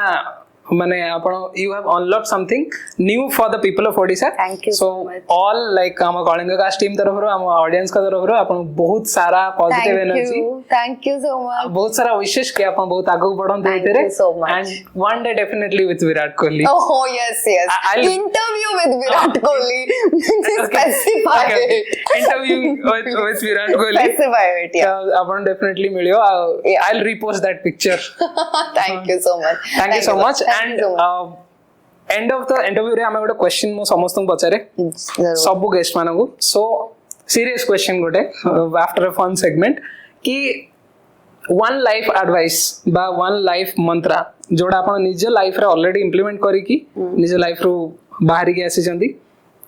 A: ମାନେ ଆପଣ you have unlocked something new for the people of Odisha.
B: Thank you so much.
A: all like ଆମ କଳିଙ୍ଗ କାଷ୍ଟ ଟିମ୍ ତରଫରୁ ଆମ ଅଡିଏନ୍ସ ଙ୍କ ତରଫରୁ ଆପଣ ବହୁତ ସାରା positive energy
B: Thank you so much.
A: ବହୁତ ସାରା ୱିଶେସ୍ କି ଆପଣ ବହୁତ ଆଗକୁ ବଢନ୍ତୁ
B: Thank
A: ଏଥିରେ
B: you so much.
A: and one day definitely with Virat Kohli.
B: Oh yes.
A: I'll-
B: Interview with Virat Kohli. Specify
A: Okay.
B: it.
A: Interview with Virat Kohli.
B: Specify it. Yeah.
A: ଆପଣ definitely ମିଳିବ
B: Yeah.
A: I'll repost that picture.
B: Thank you so much.
A: Thank you so much.
B: Thank
A: And
B: you so much.
A: end of the interview रे ଆମେ ଗୋଟେ question ମୁଁ ସମସ୍ତଙ୍କୁ ପଚାରେ
B: जरूर.
A: ସବୁ गेस्ट ମାନଙ୍କୁ सो सीरियस क्वेश्चन गोटे आफ्टर अ फन सेगमेंट कि वन लाइफ एडवाइस बा वन लाइफ मंत्रा जोड़ा आपण निज लाइफ रे ऑलरेडी इंप्लीमेंट करी कि निज लाइफ रो बाहर के आसी जंदी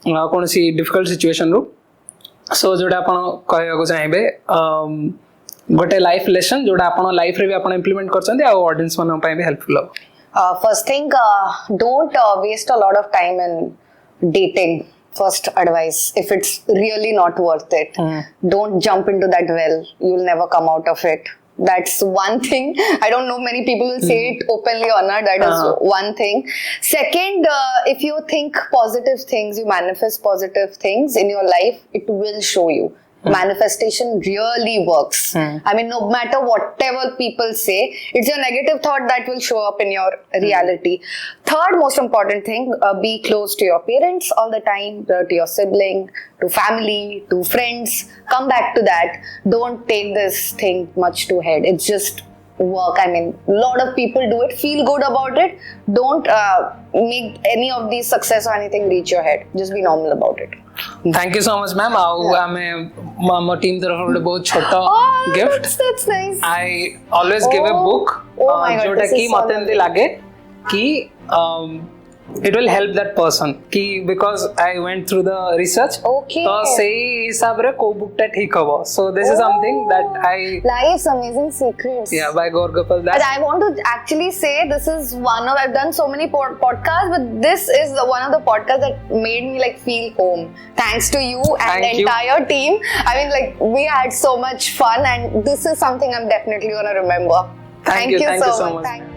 A: कोनसी डिफिकल्ट सिचुएशन रो सो जोड़ा आपण कहया को चाहेबे गोटे लाइफ लेसन जोड़ा आपण लाइफ रे भी आपण इंप्लीमेंट करछंदी आ ऑडियंस मन पय भी हेल्पफुल हो.
B: First thing, don't waste a lot of time in dating. First advice, if it's really not worth it, don't jump into that well. You'll never come out of it. That's one thing. I don't know many people will say it openly or not. That is one thing. Second, if you think positive things, you manifest positive things in your life, it will show you. Manifestation really works. I mean, no matter whatever people say, it's your negative thought that will show up in your reality. Third most important thing, be close to your parents all the time, to your sibling, to family, to friends. Come back to that. Don't take this thing much to head. It's just work. I mean, a lot of people do it. Feel good about it. Don't make any of these success or anything reach your head. Just be normal about it.
A: Thank you so much ma'am. आमे मम team तरफ ଗୋଟେ बहुत छोटा gift.
B: That's nice.
A: I always give a book
B: Oh my God,
A: जोटा
B: this
A: कि
B: is so
A: मते एमती लागे कि it will help that person कि because I went through the research.
B: Okay.
A: तो सेही हिसाब रे को बुक टा ठीक हबो. So this is something that I
B: Life's amazing secrets.
A: yeah by Gaur Gopal
B: And
A: Das.
B: I want to actually say this is one of I've done so many podcasts, but this is one of the podcasts that made me like feel home. Thanks to you and
A: Thank
B: the
A: you.
B: entire team. I mean, like we had so much fun, and this is something I'm definitely gonna remember.
A: Thank you so much.
B: Thank